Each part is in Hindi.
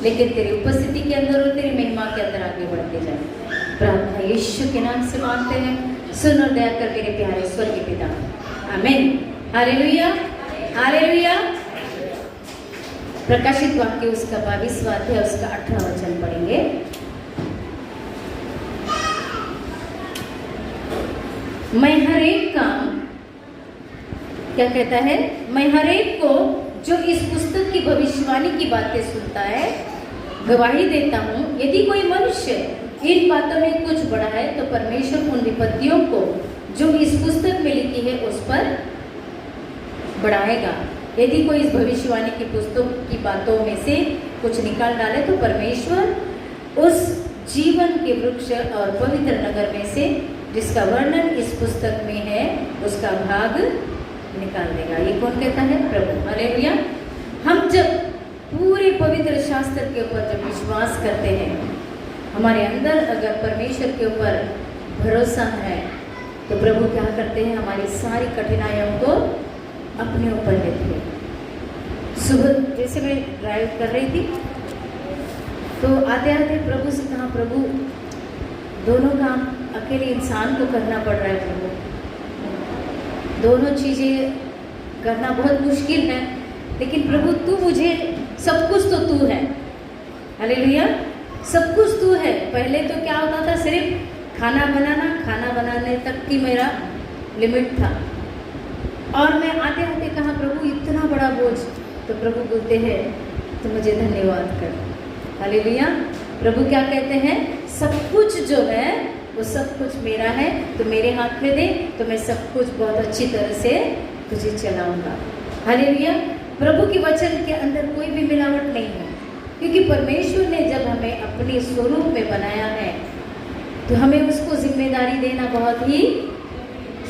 लेकिन तेरी उपस्थिति के अंदर और तेरी महिमा के अंदर आगे बढ़ते जाए। प्रार्थना यीशु के नाम से मांगते हैं, सुन और दया कर मेरे प्यारे स्वर्गीय पिता, आमीन। Hallelujah, hallelujah. प्रकाशित वाक्य उसका 22वां अध्याय उसका 18वां वचन पढ़ेंगे। मैं हर एक काम, क्या कहता है, मैं हर एक को जो इस पुस्तक की भविष्यवाणी की बातें सुनता है गवाही देता हूँ। यदि कोई मनुष्य इन बातों में कुछ बड़ा है तो परमेश्वर उन विपत्तियों को जो इस पुस्तक में लिखी है उस पर बढ़ाएगा। यदि कोई इस भविष्यवाणी की पुस्तक की बातों में से कुछ निकाल डाले तो परमेश्वर उस जीवन के वृक्ष और पवित्र नगर में से जिसका वर्णन इस पुस्तक में है उसका भाग निकाल देगा। ये कौन कहता है? प्रभु। हालेलुया। हम जब पूरे पवित्र शास्त्र के ऊपर जब विश्वास करते हैं, हमारे अंदर अगर परमेश्वर के ऊपर भरोसा है तो प्रभु क्या करते हैं, हमारी सारी कठिनाइयों को अपने ऊपर लेते हैं। सुबह जैसे मैं ड्राइव कर रही थी तो आते आते प्रभु से कहा, प्रभु दोनों काम अकेले इंसान को करना पड़ रहा है, प्रभु दोनों चीज़ें करना बहुत मुश्किल है, लेकिन प्रभु तू मुझे सब कुछ तो तू है। हालेलुया। सब कुछ तू है। पहले तो क्या होता था, सिर्फ खाना बनाने तक की मेरा लिमिट था, और मैं आते आते कहा प्रभु इतना बड़ा बोझ, तो प्रभु बोलते हैं तो मुझे धन्यवाद कर। हालेलुया। प्रभु क्या कहते हैं, सब कुछ जो है वो सब कुछ मेरा है, तो मेरे हाथ में दे तो मैं सब कुछ बहुत अच्छी तरह से तुझे चलाऊंगा। हालेलुया। प्रभु के वचन के अंदर कोई भी मिलावट नहीं है, क्योंकि परमेश्वर ने जब हमें अपने स्वरूप में बनाया है तो हमें उसको जिम्मेदारी देना बहुत ही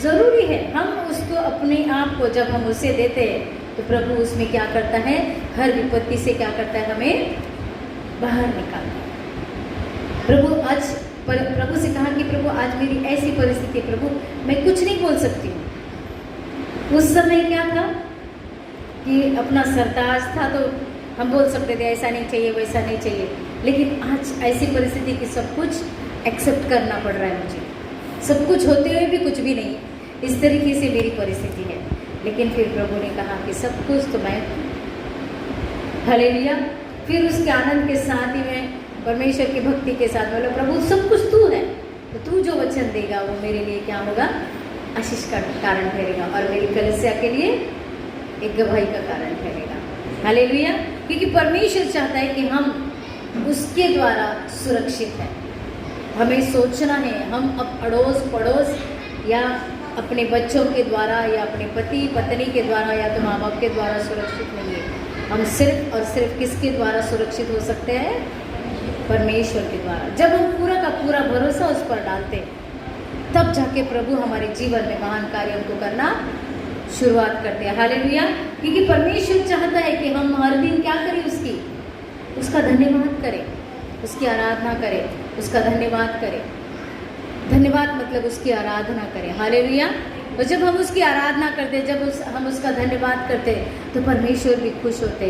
ज़रूरी है। हम उसको अपने आप को जब हम उसे देते हैं तो प्रभु उसमें क्या करता है, हर विपत्ति से क्या करता है, हमें बाहर निकालता है। प्रभु से कहा कि प्रभु आज मेरी ऐसी परिस्थिति है, प्रभु मैं कुछ नहीं बोल सकती हूँ। उस समय क्या था कि अपना सरताज था तो हम बोल सकते थे ऐसा नहीं चाहिए वैसा नहीं चाहिए, लेकिन आज ऐसी परिस्थिति की सब कुछ एक्सेप्ट करना पड़ रहा है मुझे, सब कुछ होते हुए भी कुछ भी नहीं, इस तरीके से मेरी परिस्थिति है। लेकिन फिर प्रभु ने कहा कि सब कुछ तो मैं। हालेलुया। फिर उसके आनंद के साथ ही मैं परमेश्वर की भक्ति के साथ बोला, प्रभु सब कुछ तू है, तो तू जो वचन देगा वो मेरे लिए क्या होगा, आशीष का कारण ठहरेगा, और मेरी कलीसिया के लिए एक गवाही का कारण ठहरेगा। हालेलुया। क्योंकि परमेश्वर चाहता है कि हम उसके द्वारा सुरक्षित हैं। हमें सोचना है हम अब अड़ोस पड़ोस या अपने बच्चों के द्वारा या अपने पति पत्नी के द्वारा या तो माँ बाप के द्वारा सुरक्षित नहीं है। हम सिर्फ और सिर्फ किसके द्वारा सुरक्षित हो सकते हैं, परमेश्वर के द्वारा। जब हम पूरा का पूरा भरोसा उस पर डालते तब जाके प्रभु हमारे जीवन में महान कार्यों को करना शुरुआत करते हैं। हालेलुया। क्योंकि परमेश्वर चाहता है कि हम हर दिन क्या करें, उसका धन्यवाद करें, उसकी आराधना करें, उसका धन्यवाद करें। धन्यवाद मतलब उसकी आराधना करें। हालेलुया। और जब हम उसकी आराधना करते, जब हम उसका धन्यवाद करते तो परमेश्वर भी खुश होते।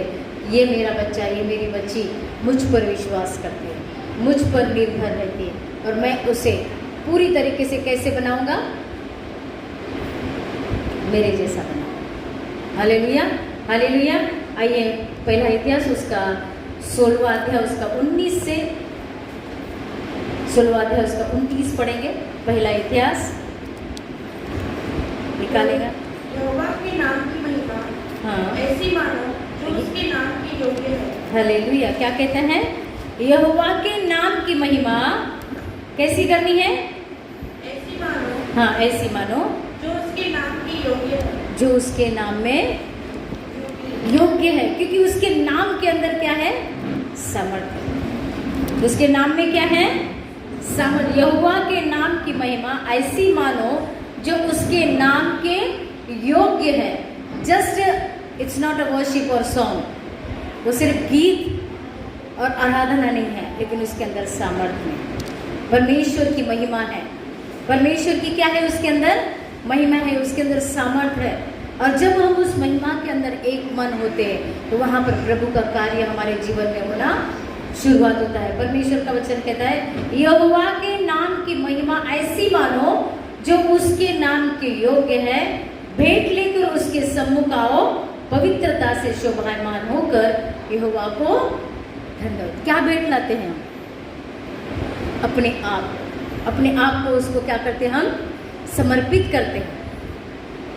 ये मेरा बच्चा, ये मेरी बच्ची मुझ पर विश्वास करती है, मुझ पर निर्भर रहती है, और मैं उसे पूरी तरीके से कैसे बनाऊंगा, मेरे जैसा बनाऊंगा। हालेलुया। हालेलुया। आइए पहला इतिहास उसका 16वां अध्याय उसका 19 से 16वां अध्याय उसका 29 पढ़ेंगे। पहला इतिहास निकालेगा। यहोवा के नाम की महिमा हाँ, ऐसी मानो जो उसके नाम की योग्य है। हालेलुया। क्या कहते हैं, यहोवा के नाम की महिमा कैसी करनी है, ऐसी मानो, हाँ ऐसी मानो जो उसके नाम की योग्य है, जो उसके नाम में योग्य है। क्योंकि उसके नाम के अंदर क्या है, सामर्थ्य। उसके नाम में क्या है, सामर्थ्य। यहोवा के नाम की महिमा ऐसी मानो जो उसके नाम के योग्य है। Just it's not a worship और सॉन्ग, वो सिर्फ गीत और आराधना नहीं है, लेकिन उसके अंदर सामर्थ्य है, परमेश्वर की महिमा है। परमेश्वर की क्या है, उसके अंदर महिमा है, उसके अंदर सामर्थ्य है। और जब हम उस महिमा के अंदर एक मन होते हैं तो वहाँ पर प्रभु का कार्य हमारे जीवन में होना शुरुआत होता है। परमेश्वर का वचन कहता है यहोवा के नाम की महिमा ऐसी मानो जो उसके नाम के योग्य है, भेंट लेकर उसके सम्मुख आओ, पवित्रता से शोभायमान होकर यहोवा को धन्यवाद। क्या भेंट लाते हैं हम? अपने आप को उसको क्या करते हैं हम? समर्पित करते हैं।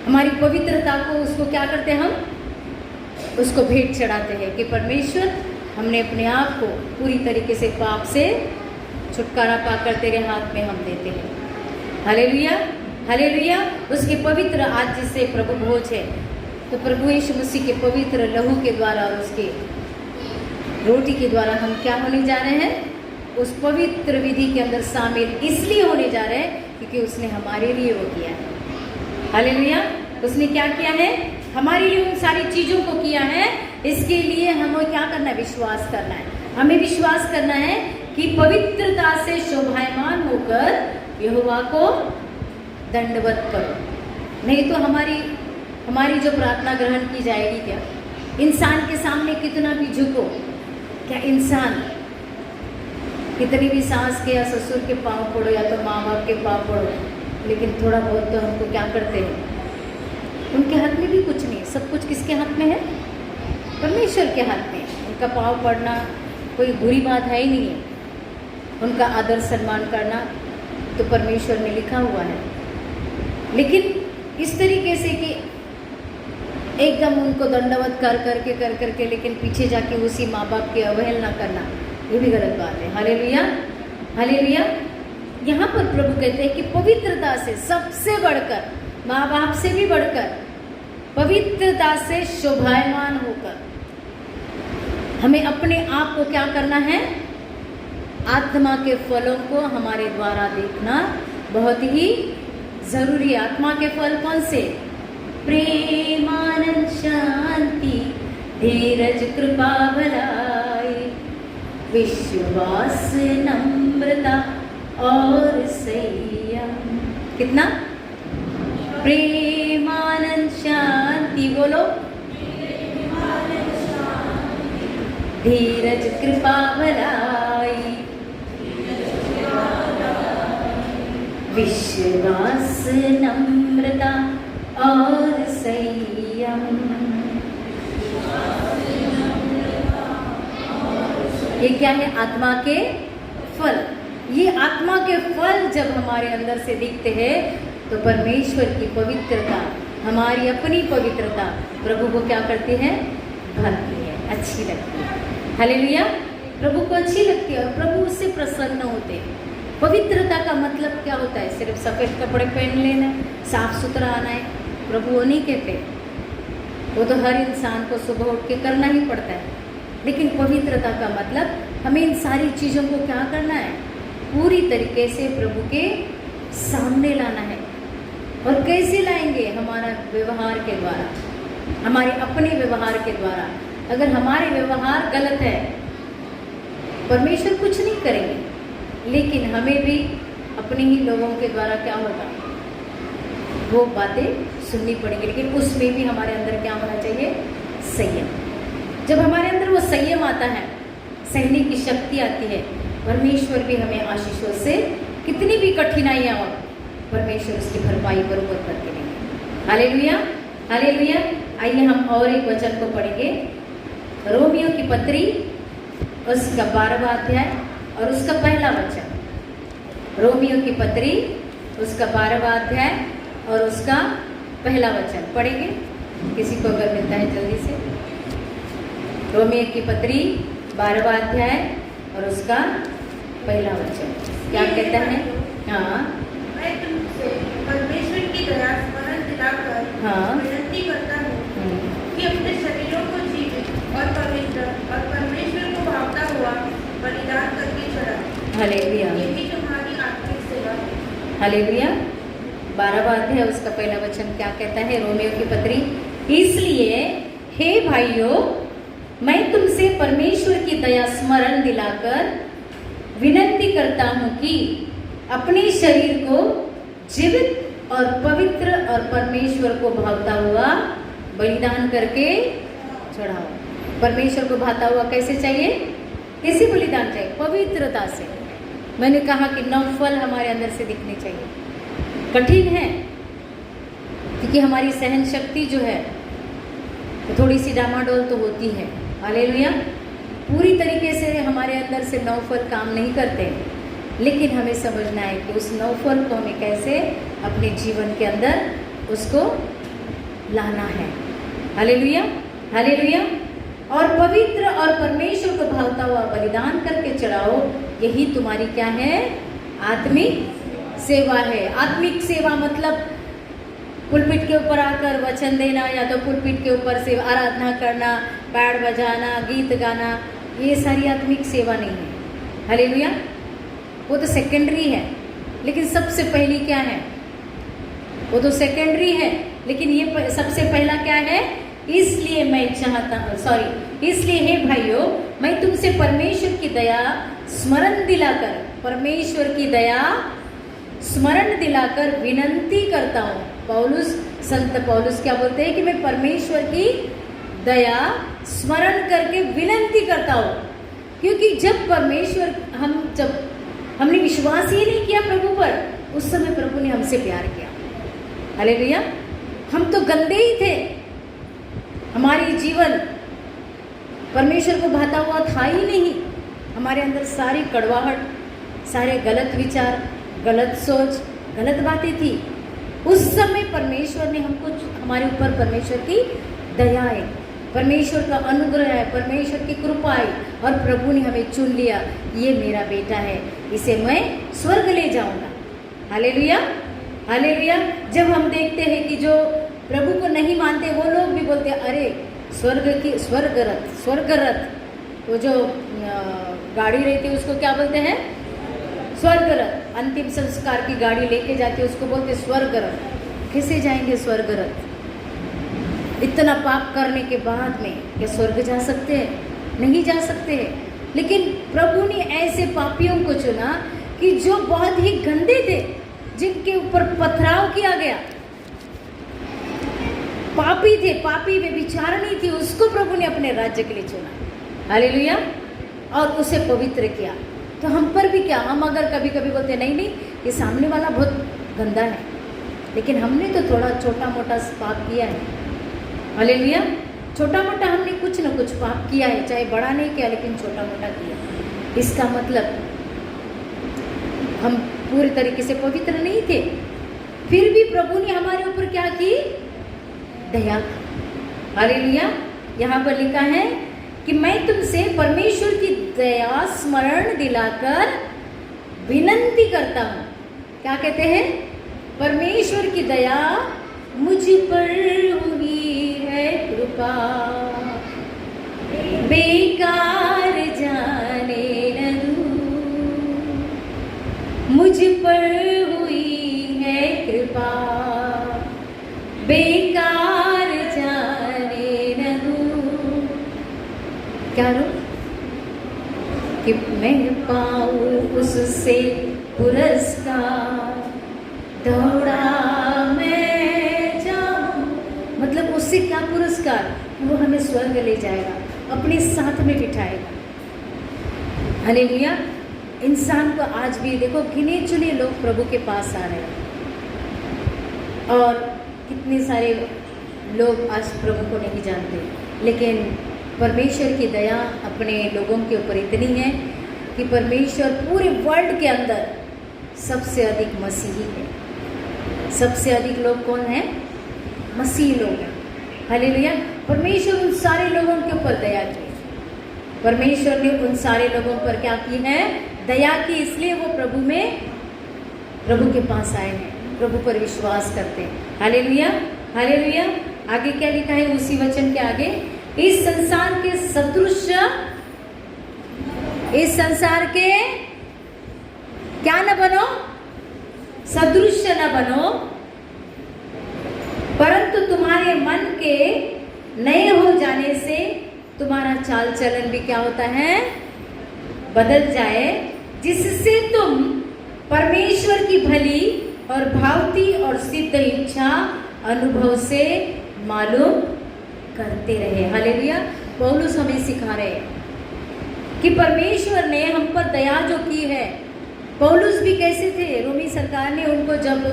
हमारी पवित्रता को उसको क्या करते हैं हम? उसको भेंट चढ़ाते हैं कि परमेश्वर हमने अपने आप को पूरी तरीके से पाप से छुटकारा पाकर तेरे हाथ में हम देते हैं। Hallelujah, hallelujah. उसके पवित्र आज से प्रभु भोज है, तो प्रभु यीशु मसीह के पवित्र लहू के द्वारा और उसके रोटी के द्वारा हम क्या होने जा रहे हैं? उस पवित्र विधि के अंदर शामिल इसलिए होने जा रहे हैं क्योंकि उसने हमारे लिए वो किया है। हालेलुया। उसने क्या किया है? हमारे लिए उन सारी चीजों को किया है। इसके लिए हमें क्या करना है? विश्वास करना है। हमें विश्वास करना है कि पवित्रता से शोभायमान होकर यहोवा को दंडवत करो। नहीं तो हमारी जो प्रार्थना ग्रहण की जाएगी क्या? इंसान के सामने कितना भी झुको, क्या इंसान कितनी भी सास के या ससुर के पाँव पड़ो या तो माँ बाप के पाँव पड़ो, लेकिन थोड़ा बहुत तो हमको क्या करते हैं? उनके हाथ में भी कुछ नहीं। सब कुछ किसके हाथ में है? परमेश्वर के हाथ में। उनका पाँव पड़ना कोई बुरी बात है ही नहीं है। उनका आदर सम्मान करना तो परमेश्वर ने लिखा हुआ है। लेकिन इस तरीके से कि एकदम उनको दंडवत कर करके लेकिन पीछे जाके उसी माँ बाप की अवहेलना करना, ये भी गलत बात है। Hallelujah, hallelujah. यहाँ पर प्रभु कहते हैं कि पवित्रता से सबसे बढ़कर, माँ बाप से भी बढ़कर पवित्रता से शोभायमान होकर हमें अपने आप को क्या करना है? आत्मा के फलों को हमारे द्वारा देखना बहुत ही जरूरी है। आत्मा के फल कौन से? प्रेम, आनंद, शांति, धीरज, कृपा, भलाई, विश्वास, नम्रता और संयम। कितना? प्रेम, आनंद, शांति, बोलो। धीरज, कृपा, भलाई, विश्वास, नम्रता और संयम। ये क्या है? आत्मा के फल। ये आत्मा के फल जब हमारे अंदर से दिखते हैं तो परमेश्वर की पवित्रता, हमारी अपनी पवित्रता प्रभु को क्या करती है? भाती है, अच्छी लगती है। हालेलुया। प्रभु को अच्छी लगती है और प्रभु उससे प्रसन्न होते हैं। पवित्रता का मतलब क्या होता है? सिर्फ सफ़ेद कपड़े पहन लेना है, साफ सुथरा आना है? प्रभु वो नहीं कहते। वो तो हर इंसान को सुबह उठ के करना ही पड़ता है। लेकिन पवित्रता का मतलब हमें इन सारी चीज़ों को क्या करना है? पूरी तरीके से प्रभु के सामने लाना है। और कैसे लाएंगे? हमारा व्यवहार के द्वारा, हमारे अपने व्यवहार के द्वारा। अगर हमारे व्यवहार गलत है, परमेश्वर कुछ नहीं करेंगे, लेकिन हमें भी अपने ही लोगों के द्वारा क्या होगा? वो बातें सुननी पड़ेगी। लेकिन उसमें भी हमारे अंदर क्या होना चाहिए? संयम। जब हमारे अंदर वो संयम आता है, सहने की शक्ति आती है, परमेश्वर भी हमें आशीषों से, कितनी भी कठिनाइयाँ हो, परमेश्वर उसकी भरपाई बरोबर करके देंगे। Hallelujah, hallelujah. आइए हम और एक वचन को पढ़ेंगे। रोमियो की पत्री उसका 12वां अध्याय और उसका पहला वचन। रोमियो की पत्री उसका 12वां अध्याय और उसका पहला वचन पढ़ेंगे। किसी को अगर मिलता है जल्दी से। रोमियो की पत्री 12वां अध्याय और उसका पहला वचन क्या कहता है? हाँ, मैं तुमसे परमेश्वर की दया स्मरण दिलाकर हाँ। विनती करता हूँ कि अपने शरीरों को जीवित और पवित्र और परमेश्वर को भावता हुआ बलिदान करके चढ़ाओ। हालेलुया, यही तुम्हारी आत्मिक सेवा है। हालेलुया। 12वां अध्याय उसका पहला वचन क्या कहता है? रोमियो की पत्री, इसलिए हे भाइयों, मैं तुमसे परमेश्वर की दया स्मरण दिलाकर विनती करता हूँ कि अपने शरीर को जीवित और पवित्र और परमेश्वर को भावता हुआ बलिदान करके चढ़ाओ। परमेश्वर को भाता हुआ कैसे चाहिए? कैसे बलिदान चाहिए? पवित्रता से। मैंने कहा कि 9 फल हमारे अंदर से दिखने चाहिए। कठिन है क्योंकि हमारी सहन शक्ति जो है तो थोड़ी सी डामाडोल तो होती है। हालेलुया। पूरी तरीके से हमारे अंदर से 9 फल काम नहीं करते, लेकिन हमें समझना है कि उस 9 फल को हमें कैसे अपने जीवन के अंदर उसको लाना है। Hallelujah, hallelujah. और पवित्र और परमेश्वर को भावता हुआ बलिदान करके चढ़ाओ, यही तुम्हारी क्या है? आत्मिक सेवा है। आत्मिक सेवा मतलब पुलपिट के ऊपर आकर वचन देना, या तो पुलपिट के ऊपर से आराधना करना, पैड बजाना, गीत गाना, ये सारी आत्मिक सेवा नहीं है। हालेलुया। वो तो सेकेंडरी है, लेकिन सबसे पहली क्या है? वो तो सेकेंडरी है, लेकिन ये सबसे पहला क्या है? इसलिए मैं चाहता हूँ, इसलिए हे भाइयों, मैं तुमसे परमेश्वर की दया स्मरण दिलाकर, परमेश्वर की दया स्मरण दिलाकर विनंती करता हूँ। संत पौलुस क्या बोलते हैं कि मैं परमेश्वर की दया स्मरण करके विनंती करता हूँ, क्योंकि जब हमने विश्वास ही नहीं किया प्रभु पर, उस समय प्रभु ने हमसे प्यार किया। हालेलुया। हम तो गंदे ही थे, हमारी जीवन परमेश्वर को भाता हुआ था ही नहीं। हमारे अंदर सारी कड़वाहट, सारे गलत विचार, गलत सोच, गलत बातें थी। उस समय परमेश्वर ने हमको, हमारे ऊपर परमेश्वर की दया है, परमेश्वर का अनुग्रह है, परमेश्वर की कृपा है, और प्रभु ने हमें चुन लिया। ये मेरा बेटा है, इसे मैं स्वर्ग ले जाऊंगा। Hallelujah, hallelujah. जब हम देखते हैं कि जो प्रभु को नहीं मानते वो लोग भी बोलते हैं, अरे स्वर्गरथ, वो जो गाड़ी रहती है उसको क्या बोलते हैं? स्वर्गरथ। अंतिम संस्कार की गाड़ी लेके जाते हैं, उसको बोलते स्वर्गरथ। कैसे जाएंगे स्वर्गरथ? इतना पाप करने के बाद में क्या स्वर्ग जा सकते हैं? नहीं जा सकते हैं। लेकिन प्रभु ने ऐसे पापियों को चुना कि जो बहुत ही गंदे थे, जिनके ऊपर पथराव किया गया, पापी थे, पापी व्यभिचारिणी थी, उसको प्रभु ने अपने राज्य के लिए चुना। हालेलुया। और उसे पवित्र किया। तो हम पर भी क्या? हम अगर कभी कभी बोलते नहीं, ये सामने वाला बहुत गंदा है, लेकिन हमने तो थोड़ा छोटा मोटा पाप किया है। हालेलुया। छोटा मोटा हमने कुछ न कुछ पाप किया है, चाहे बड़ा नहीं किया, लेकिन छोटा मोटा किया। इसका मतलब हम पूरी तरीके से पवित्र नहीं थे, फिर भी प्रभु ने हमारे ऊपर क्या की? दया। हालेलुया। यहाँ पर लिखा है कि मैं तुमसे परमेश्वर की दया स्मरण दिलाकर विनंती करता हूँ। क्या कहते हैं? परमेश्वर की दया मुझ पर हुई है कृपा, बेकार जाने न दूं, मुझ पर हुई है कृपा, बेकार जाने न दूं। क्या रो कि मैं पाऊं उससे पुरस्कार, दौड़ा मैं जाऊं। मतलब उससे क्या पुरस्कार? वो हमें स्वर्ग ले जाएगा, अपने साथ में बिठाएगा। हालेलुया। इंसान को आज भी देखो, गिने चुने लोग प्रभु के पास आ रहे हैं, और कितने सारे लोग आज प्रभु को नहीं जानते। लेकिन परमेश्वर की दया अपने लोगों के ऊपर इतनी है कि परमेश्वर पूरे वर्ल्ड के अंदर सबसे अधिक मसीही है। सबसे अधिक लोग कौन हैं? मसीही लोग हैं। हालेलुया। परमेश्वर उन सारे लोगों के ऊपर दया की। परमेश्वर ने उन सारे लोगों पर क्या की है? दया की। इसलिए वो प्रभु के पास आए हैं, प्रभु पर विश्वास करते हैं। Hallelujah, hallelujah. आगे क्या लिखा है उसी वचन के आगे? इस संसार के सदृश, इस संसार के क्या न बनो? सदृश्य न बनो, परंतु तुम्हारे मन के नए हो जाने से तुम्हारा चाल चलन भी क्या होता है? बदल जाए, जिससे तुम परमेश्वर की भली और भावती और सिद्ध इच्छा अनुभव से मालूम करते रहे। हालेलुया। पौलुस हमें सिखा रहे हैं कि परमेश्वर ने हम पर दया जो की है। पौलुस भी कैसे थे, रोमी सरकार ने उनको जब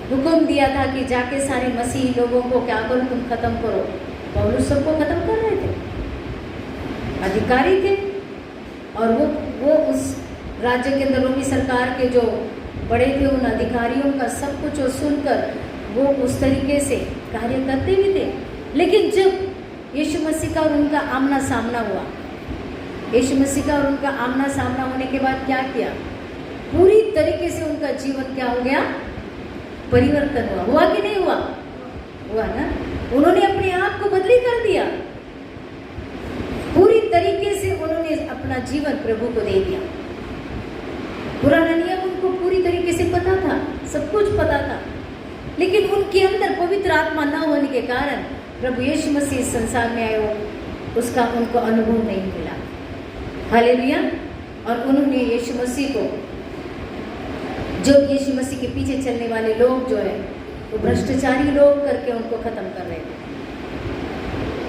हुक्म दिया था कि जाके सारे मसीही लोगों को क्या करो, तुम खत्म करो, पौलुस सबको खत्म कर रहे थे, अधिकारी थे। और वो उस राज्य के अंदर रोमी सरकार के जो बड़े थे, उन अधिकारियों का सब कुछ सुनकर वो उस तरीके से कार्य करते भी थे। लेकिन जब यीशु मसीह का और उनका आमना सामना हुआ, यीशु मसीह का और उनका आमना सामना होने के बाद क्या किया, पूरी तरीके से उनका जीवन क्या हो गया, परिवर्तन हुआ। हुआ कि नहीं हुआ? हुआ ना। उन्होंने अपने आप को बदली कर दिया, पूरी तरीके से उन्होंने अपना जीवन प्रभु को दे दिया। पुराना नियम उनको पूरी तरीके से पता था, सब कुछ पता था, लेकिन उनके अंदर पवित्र आत्मा न होने के कारण प्रभु यीशु मसीह इस संसार में आए, उसका उनको अनुभव नहीं मिला। हालेलुया। और उन्होंने यीशु मसीह को, जो यीशु मसीह के पीछे चलने वाले लोग जो है वो भ्रष्टाचारी लोग करके उनको खत्म कर रहे थे,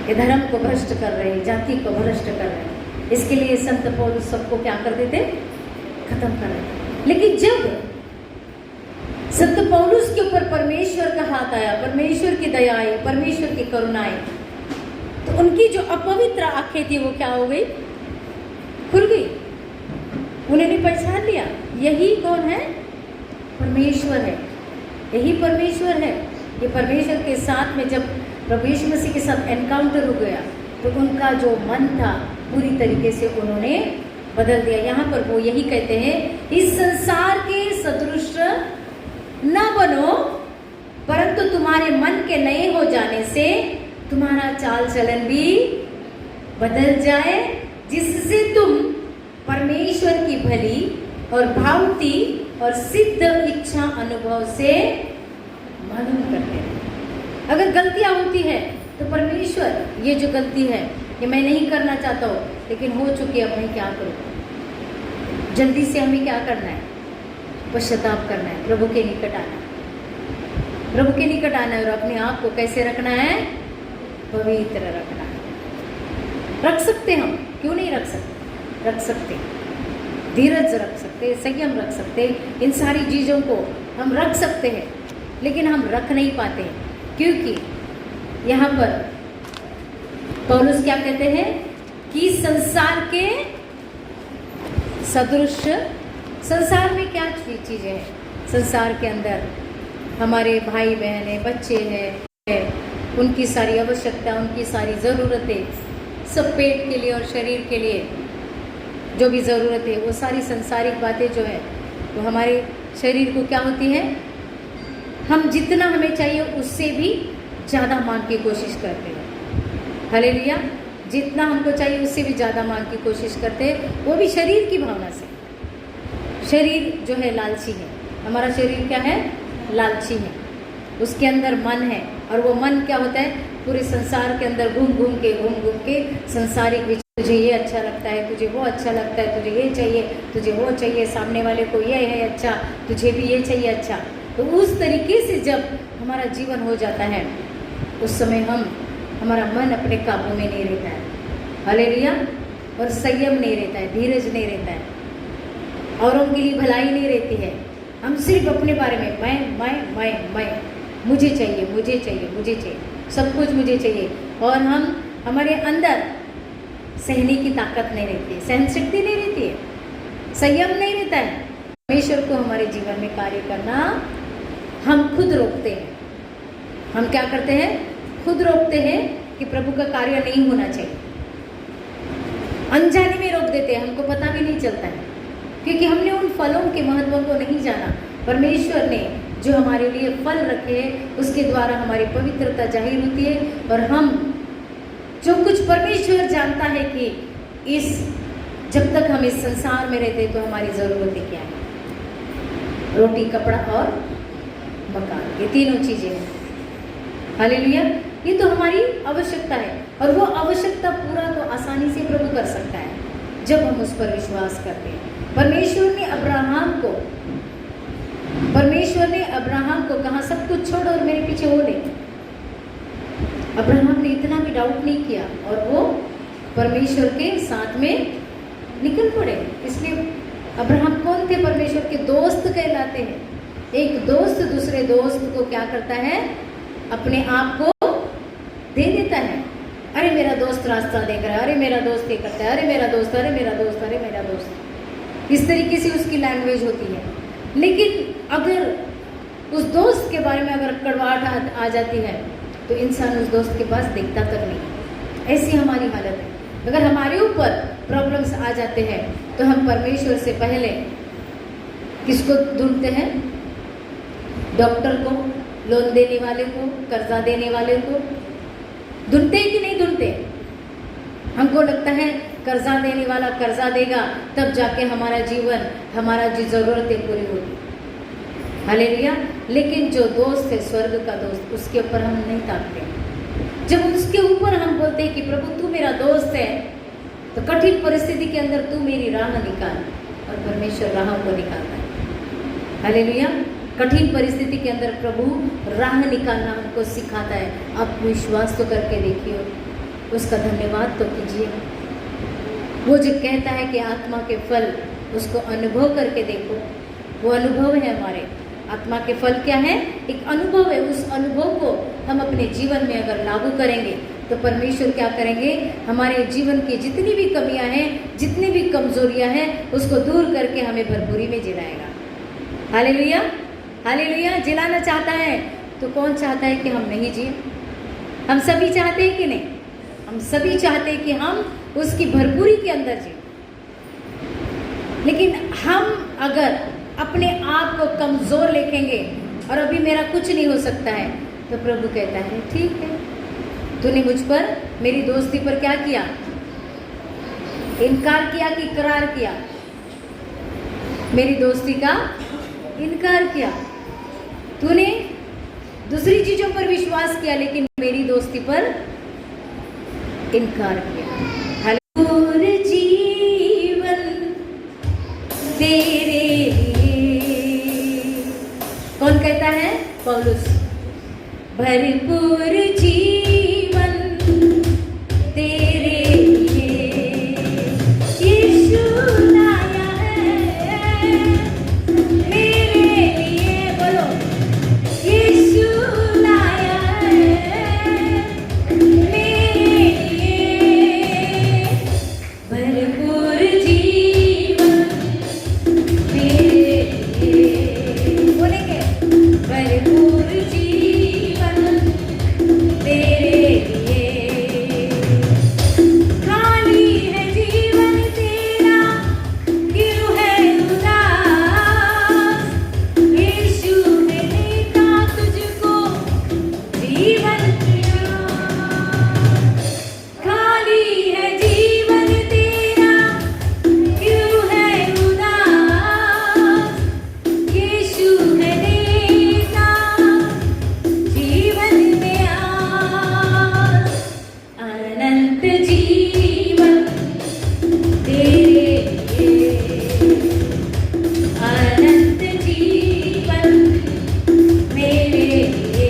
ये धर्म को भ्रष्ट कर रहे हैं, जाति को भ्रष्ट कर रहे हैं। इसके लिए संत पौलुस सबको क्या कर देते, खत्म कर रहे थे। लेकिन जब संत पौलुस के ऊपर परमेश्वर का हाथ आया, परमेश्वर की दया आई, परमेश्वर की करुणा आई, तो उनकी जो अपवित्र आंखें थी वो क्या हो गई, खुल गई। उन्होंने पहचान लिया यही कौन है, परमेश्वर है, यही परमेश्वर है। ये परमेश्वर के साथ में जब प्रभु यीशु मसीह के साथ एनकाउंटर हो गया तो उनका जो मन था पूरी तरीके से उन्होंने बदल दिया। यहाँ पर वो यही कहते हैं, इस संसार के सदृश न बनो, परंतु तुम्हारे मन के नए हो जाने से तुम्हारा चाल चलन भी बदल जाए, जिससे तुम परमेश्वर की भली और भावती और सिद्ध इच्छा अनुभव से मालूम करते हैं। अगर गलतियां होती है तो परमेश्वर, ये जो गलती है ये मैं नहीं करना चाहता हूँ, लेकिन हो चुकी है, अब मैं क्या करूँ। जल्दी से हमें क्या करना है, पश्चाताप करना है, प्रभु के निकट आना है, प्रभु के निकट आना है और अपने आप को कैसे रखना है, पवित्र रखना है। रख सकते हम, क्यों नहीं रख सकते, रख सकते, धीरज रख सकते, संयम रख सकते, इन सारी चीज़ों को हम रख सकते हैं, लेकिन हम रख नहीं पाते हैं। क्योंकि यहाँ पर पौलुस क्या कहते हैं कि संसार के सदृश, संसार में क्या चीज़ें हैं, संसार के अंदर हमारे भाई बहन है, बच्चे हैं, उनकी सारी आवश्यकता, उनकी सारी ज़रूरतें, सब पेट के लिए और शरीर के लिए जो भी ज़रूरत है, वो सारी संसारिक बातें जो है वो हमारे शरीर को क्या होती है, हम जितना हमें चाहिए उससे भी ज़्यादा मांग की कोशिश करते हैं। हालेलुया। जितना हमको चाहिए उससे भी ज़्यादा मांग की कोशिश करते हैं, वो भी शरीर की भावना से। शरीर जो है लालची है, हमारा शरीर क्या है, लालची है, उसके अंदर मन है, और वो मन क्या होता है, पूरे संसार के अंदर घूम घूम के संसारिक, तुझे ये अच्छा लगता है, तुझे वो अच्छा लगता है, तुझे ये चाहिए, तुझे वो चाहिए, सामने वाले को ये है अच्छा, तुझे भी ये चाहिए अच्छा। तो उस तरीके से जब हमारा जीवन हो जाता है उस समय हमारा मन अपने काबू में नहीं रहता है, हालेलुया, और संयम नहीं रहता है, धीरज नहीं रहता है, औरों के लिए भलाई नहीं रहती है। हम सिर्फ अपने बारे में मैं मुझे चाहिए, मुझे चाहिए, मुझे चाहिए, सब कुछ मुझे चाहिए, और हमारे अंदर सहने की ताकत नहीं रहती है, सहन शक्ति नहीं रहती है, संयम नहीं रहता है। परमेश्वर को हमारे जीवन में कार्य करना हम खुद रोकते हैं। हम क्या करते हैं, खुद रोकते हैं कि प्रभु का कार्य नहीं होना चाहिए, अनजाने में रोक देते हैं, हमको पता भी नहीं चलता है, क्योंकि हमने उन फलों के महत्व को नहीं जाना। परमेश्वर ने जो हमारे लिए फल रखे हैं उसके द्वारा हमारी पवित्रता जाहिर होती है, और हम जो कुछ परमेश्वर जानता है कि जब तक हम इस संसार में रहते तो हमारी ज़रूरतें क्या है, रोटी, कपड़ा और मकान, ये तीनों चीज़ें हैं। हालेलुया। ये तो हमारी आवश्यकता है, और वो आवश्यकता पूरा तो आसानी से प्रभु कर सकता है जब हम उस पर विश्वास करते हैं। परमेश्वर ने अब्राहम को कहा सब कुछ छोड़ और मेरे पीछे हो ले। अब्राहम ने इतना भी डाउट नहीं किया और वो परमेश्वर के साथ में निकल पड़े। इसलिए अब्राहम कौन थे? परमेश्वर के दोस्त कहलाते हैं। एक दोस्त दूसरे दोस्त को क्या करता है? अपने आप को दे देता है। अरे मेरा दोस्त रास्ता देख रहा है, अरे मेरा दोस्त ये करता है, अरे मेरा दोस्त, अरे मेरा दोस्त, अरे मेरा दोस्त। इस तरीके से उसकी लैंग्वेज होती है। लेकिन अगर उस दोस्त के बारे में अगर कड़वाहट आ जाती है तो इंसान उस दोस्त के पास देखता तक नहीं। ऐसी हमारी हालत है। अगर हमारे ऊपर प्रॉब्लम्स आ जाते हैं तो हम परमेश्वर से पहले किसको ढूंढते हैं? डॉक्टर को, लोन देने वाले को, कर्जा देने वाले को। ढूंढते हैं कि नहीं ढूंढते? हमको लगता है कर्जा देने वाला कर्जा देगा तब जाके हमारा जीवन, हमारा जो जरूरतें पूरी होगी। हालेलुया। लेकिन जो दोस्त है स्वर्ग का दोस्त, उसके ऊपर हम नहीं ताकते। जब उसके ऊपर हम बोलते हैं कि प्रभु तू मेरा दोस्त है, तो कठिन परिस्थिति के अंदर तू मेरी राह निकाल, और परमेश्वर राह को निकालता है। हालेलुया। कठिन परिस्थिति के अंदर प्रभु राह निकालना हमको सिखाता है। आप विश्वास तो करके देखिए, उसका धन्यवाद तो कीजिए। वो जो कहता है कि आत्मा के फल, उसको अनुभव करके देखो। वो अनुभव है हमारे। आत्मा के फल क्या है? एक अनुभव है। उस अनुभव को हम अपने जीवन में अगर लागू करेंगे तो परमेश्वर क्या करेंगे? हमारे जीवन की जितनी भी कमियां हैं, जितनी भी कमजोरियां हैं, उसको दूर करके हमें भरपूरी में जिलाएगा। Hallelujah, hallelujah. जिलाना चाहता है तो कौन चाहता है कि हम नहीं जिए? हम सभी चाहते हैं कि नहीं? हम सभी चाहते हैं कि हम उसकी भरपूरी के अंदर जिए। लेकिन हम अगर अपने आप को कमजोर लिखेंगे और अभी मेरा कुछ नहीं हो सकता है, तो प्रभु कहता है ठीक है, तूने मुझ पर, मेरी दोस्ती पर क्या किया? इनकार किया कि इकरार किया? मेरी दोस्ती का इनकार किया। तूने दूसरी चीजों पर विश्वास किया लेकिन मेरी दोस्ती पर इनकार किया। भरपूर जीवन तेरे लिए, कौन कहता है? पौलुस। भरपूर जीवन तेरे लिए यीशु लाया है मेरे लिए। बोलो, यीशु लाया है मेरे लिए। भरपूर जीवन मेरे लिए। बोलेंगे, भरपूर जीवन तेरे लिए। खाली है जीवन तेरा, क्यों है उदास? यीशु ने देता तुझको जीवन दिया। खाली है जीवन तेरा, क्यों है उदास? यीशु ने देता जीवन दिया। अनंत जीवन तेरे लिए, अनंत जीवन मेरे लिए।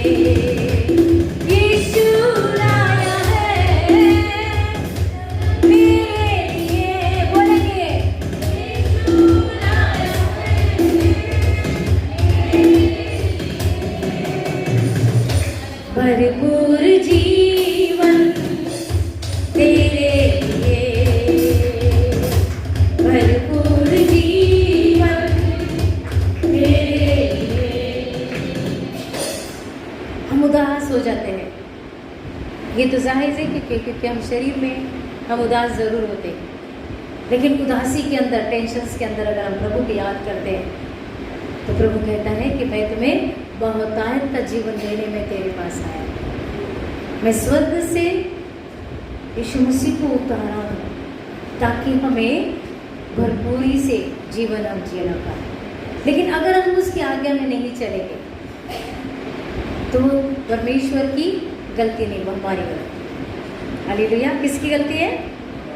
यीशु लाया है मेरे लिए। बोलेंगे, यीशु लाया है। भरपूर जीवन तेरे लिए, भरपूर जीवन तेरे लिए। हम उदास हो जाते हैं, ये तो जाहिर है क्योंकि हम शरीर में हम उदास जरूर होते हैं। लेकिन उदासी के अंदर, टेंशन्स के अंदर अगर हम प्रभु की याद करते हैं तो प्रभु कहता है कि मैं तुम्हें बहुतायत का जीवन देने में तेरे पास आया। मैं स्वर्ग से यीशु मसीह को उतारा हूँ ताकि हमें भरपूरी से जीवन हम जीना पाए। लेकिन अगर हम उसकी आज्ञा में नहीं चलेंगे तो परमेश्वर की गलती नहीं, वो हमारी गलती। हालेलुया। किसकी गलती है?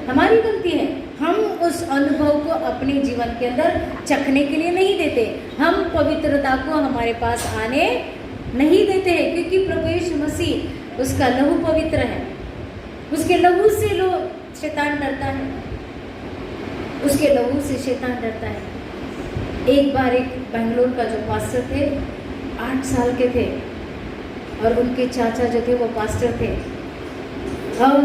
हमारी गलती है। हम उस अनुभव को अपने जीवन के अंदर चखने के लिए नहीं देते। हम पवित्रता को हमारे पास आने नहीं देते हैं क्योंकि प्रभु यीशु मसीह, उसका लहू पवित्र है। उसके लहू से लो शैतान डरता है। उसके लहू से शैतान डरता है। एक बार एक बेंगलोर का जो पास्टर थे, 8 साल के थे, और उनके चाचा जो थे वो पास्टर थे। और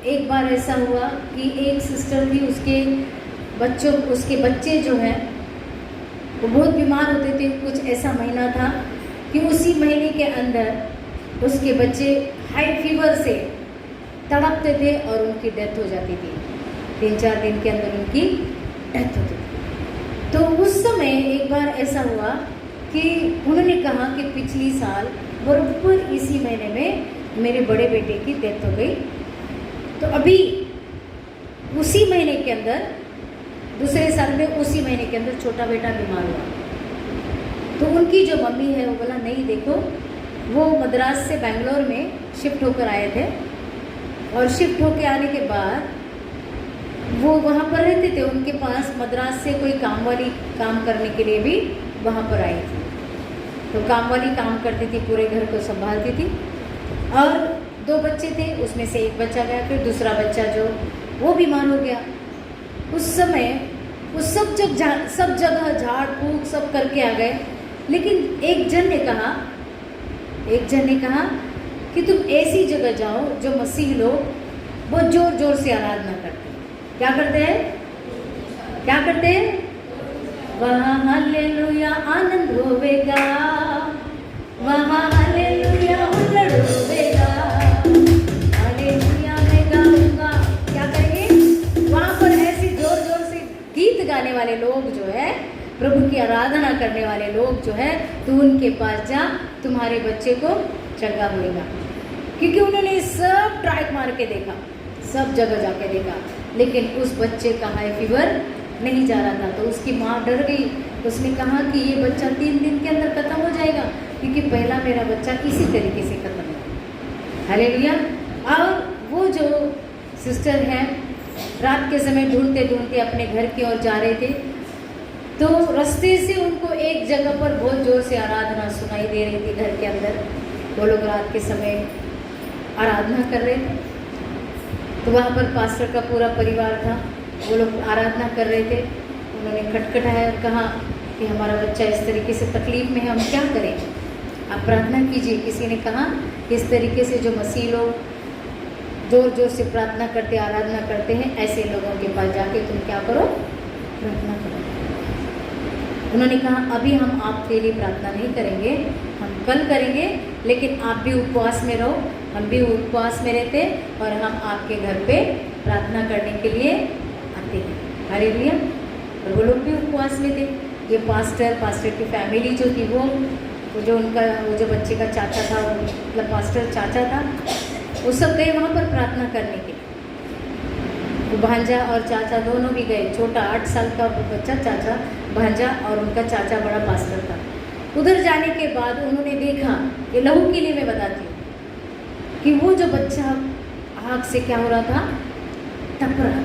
एक बार ऐसा हुआ कि एक सिस्टर थी, उसके बच्चे जो हैं वो बहुत बीमार होते थे। कुछ ऐसा महीना था कि उसी महीने के अंदर उसके बच्चे हाई फीवर से तड़पते थे और उनकी डेथ हो जाती थी। 3-4 दिन के अंदर उनकी डेथ होती थी। तो उस समय एक बार ऐसा हुआ कि उन्होंने कहा कि पिछली साल बराबर इसी महीने में मेरे बड़े बेटे की डेथ हो गई। तो अभी उसी महीने के अंदर, दूसरे साल में उसी महीने के अंदर छोटा बेटा बीमार हुआ। तो उनकी जो मम्मी है वो बोला नहीं देखो, वो मद्रास से बेंगलोर में शिफ्ट होकर आए थे, और शिफ्ट होकर आने के बाद वो वहाँ पर रहते थे। उनके पास मद्रास से कोई काम वाली काम करने के लिए भी वहाँ पर आई थी। तो काम वाली काम करती थी, पूरे घर को संभालती थी। और 2 बच्चे थे, उसमें से एक बच्चा गया, फिर दूसरा बच्चा जो वो बीमार हो गया। उस समय वो सब जगह झाड़ फूक सब करके आ गए, लेकिन एक जन ने कहा कि तुम ऐसी जगह जाओ जो मसीह लोग बहुत जोर जोर से आराधना करते हैं। क्या करते हैं? वहाँ हालेलुया आनंद होवेगा, वहाँ हालेलुया हुल्लड़ होवेगा, हालेलुया मैं गाऊंगा। क्या करेंगे? वहाँ पर ऐसे जोर जोर से गीत गाने वाले लोग जो है, प्रभु की आराधना करने वाले लोग जो है, तो उनके पास जा, तुम्हारे बच्चे को चंगा होएगा। क्योंकि उन्होंने सब ट्राई मार के देखा, सब जगह जाके देखा, लेकिन उस बच्चे का हाई फीवर नहीं जा रहा था। तो उसकी माँ डर गई। उसने कहा कि ये बच्चा 3 दिन के अंदर खत्म हो जाएगा, क्योंकि पहला मेरा बच्चा इसी तरीके से खत्म हुआ। हालेलुया। और वो जो सिस्टर हैं, रात के समय ढूंढते ढूंढते अपने घर की ओर जा रहे थे, तो रास्ते से उनको एक जगह पर बहुत जोर से आराधना सुनाई दे रही थी। घर के अंदर वो लोग रात के समय आराधना कर रहे थे। तो वहाँ पर पास्टर का पूरा परिवार था, वो लोग आराधना कर रहे थे। उन्होंने खटखटाया और कहा कि हमारा बच्चा इस तरीके से तकलीफ में है, हम क्या करें, आप प्रार्थना कीजिए। किसी ने कहा इस तरीके से जो मसीह लोग जोर जोर से प्रार्थना करते, आराधना करते हैं, ऐसे लोगों के पास जाके तुम क्या करो, प्रार्थना करो। उन्होंने कहा अभी हम आपके लिए प्रार्थना नहीं करेंगे, हम कल करेंगे, लेकिन आप भी उपवास में रहो, हम भी उपवास में रहते और हम आपके घर पे प्रार्थना करने के लिए आते हैं। हालेलुया। और वो लोग भी उपवास में थे। ये पास्टर की फैमिली जो थी, वो जो बच्चे का चाचा था, मतलब पास्टर चाचा था, वो सब गए वहाँ पर प्रार्थना करने के लिए। तो भांजा और चाचा दोनों भी गए। छोटा 8 साल का बच्चा चाचा, भांजा, और उनका चाचा बड़ा पास्टर था। उधर जाने के बाद उन्होंने देखा, ये लहू के लिए मैं बताती हूँ, कि वो जो बच्चा आग से क्या हो रहा था, तप रहा था।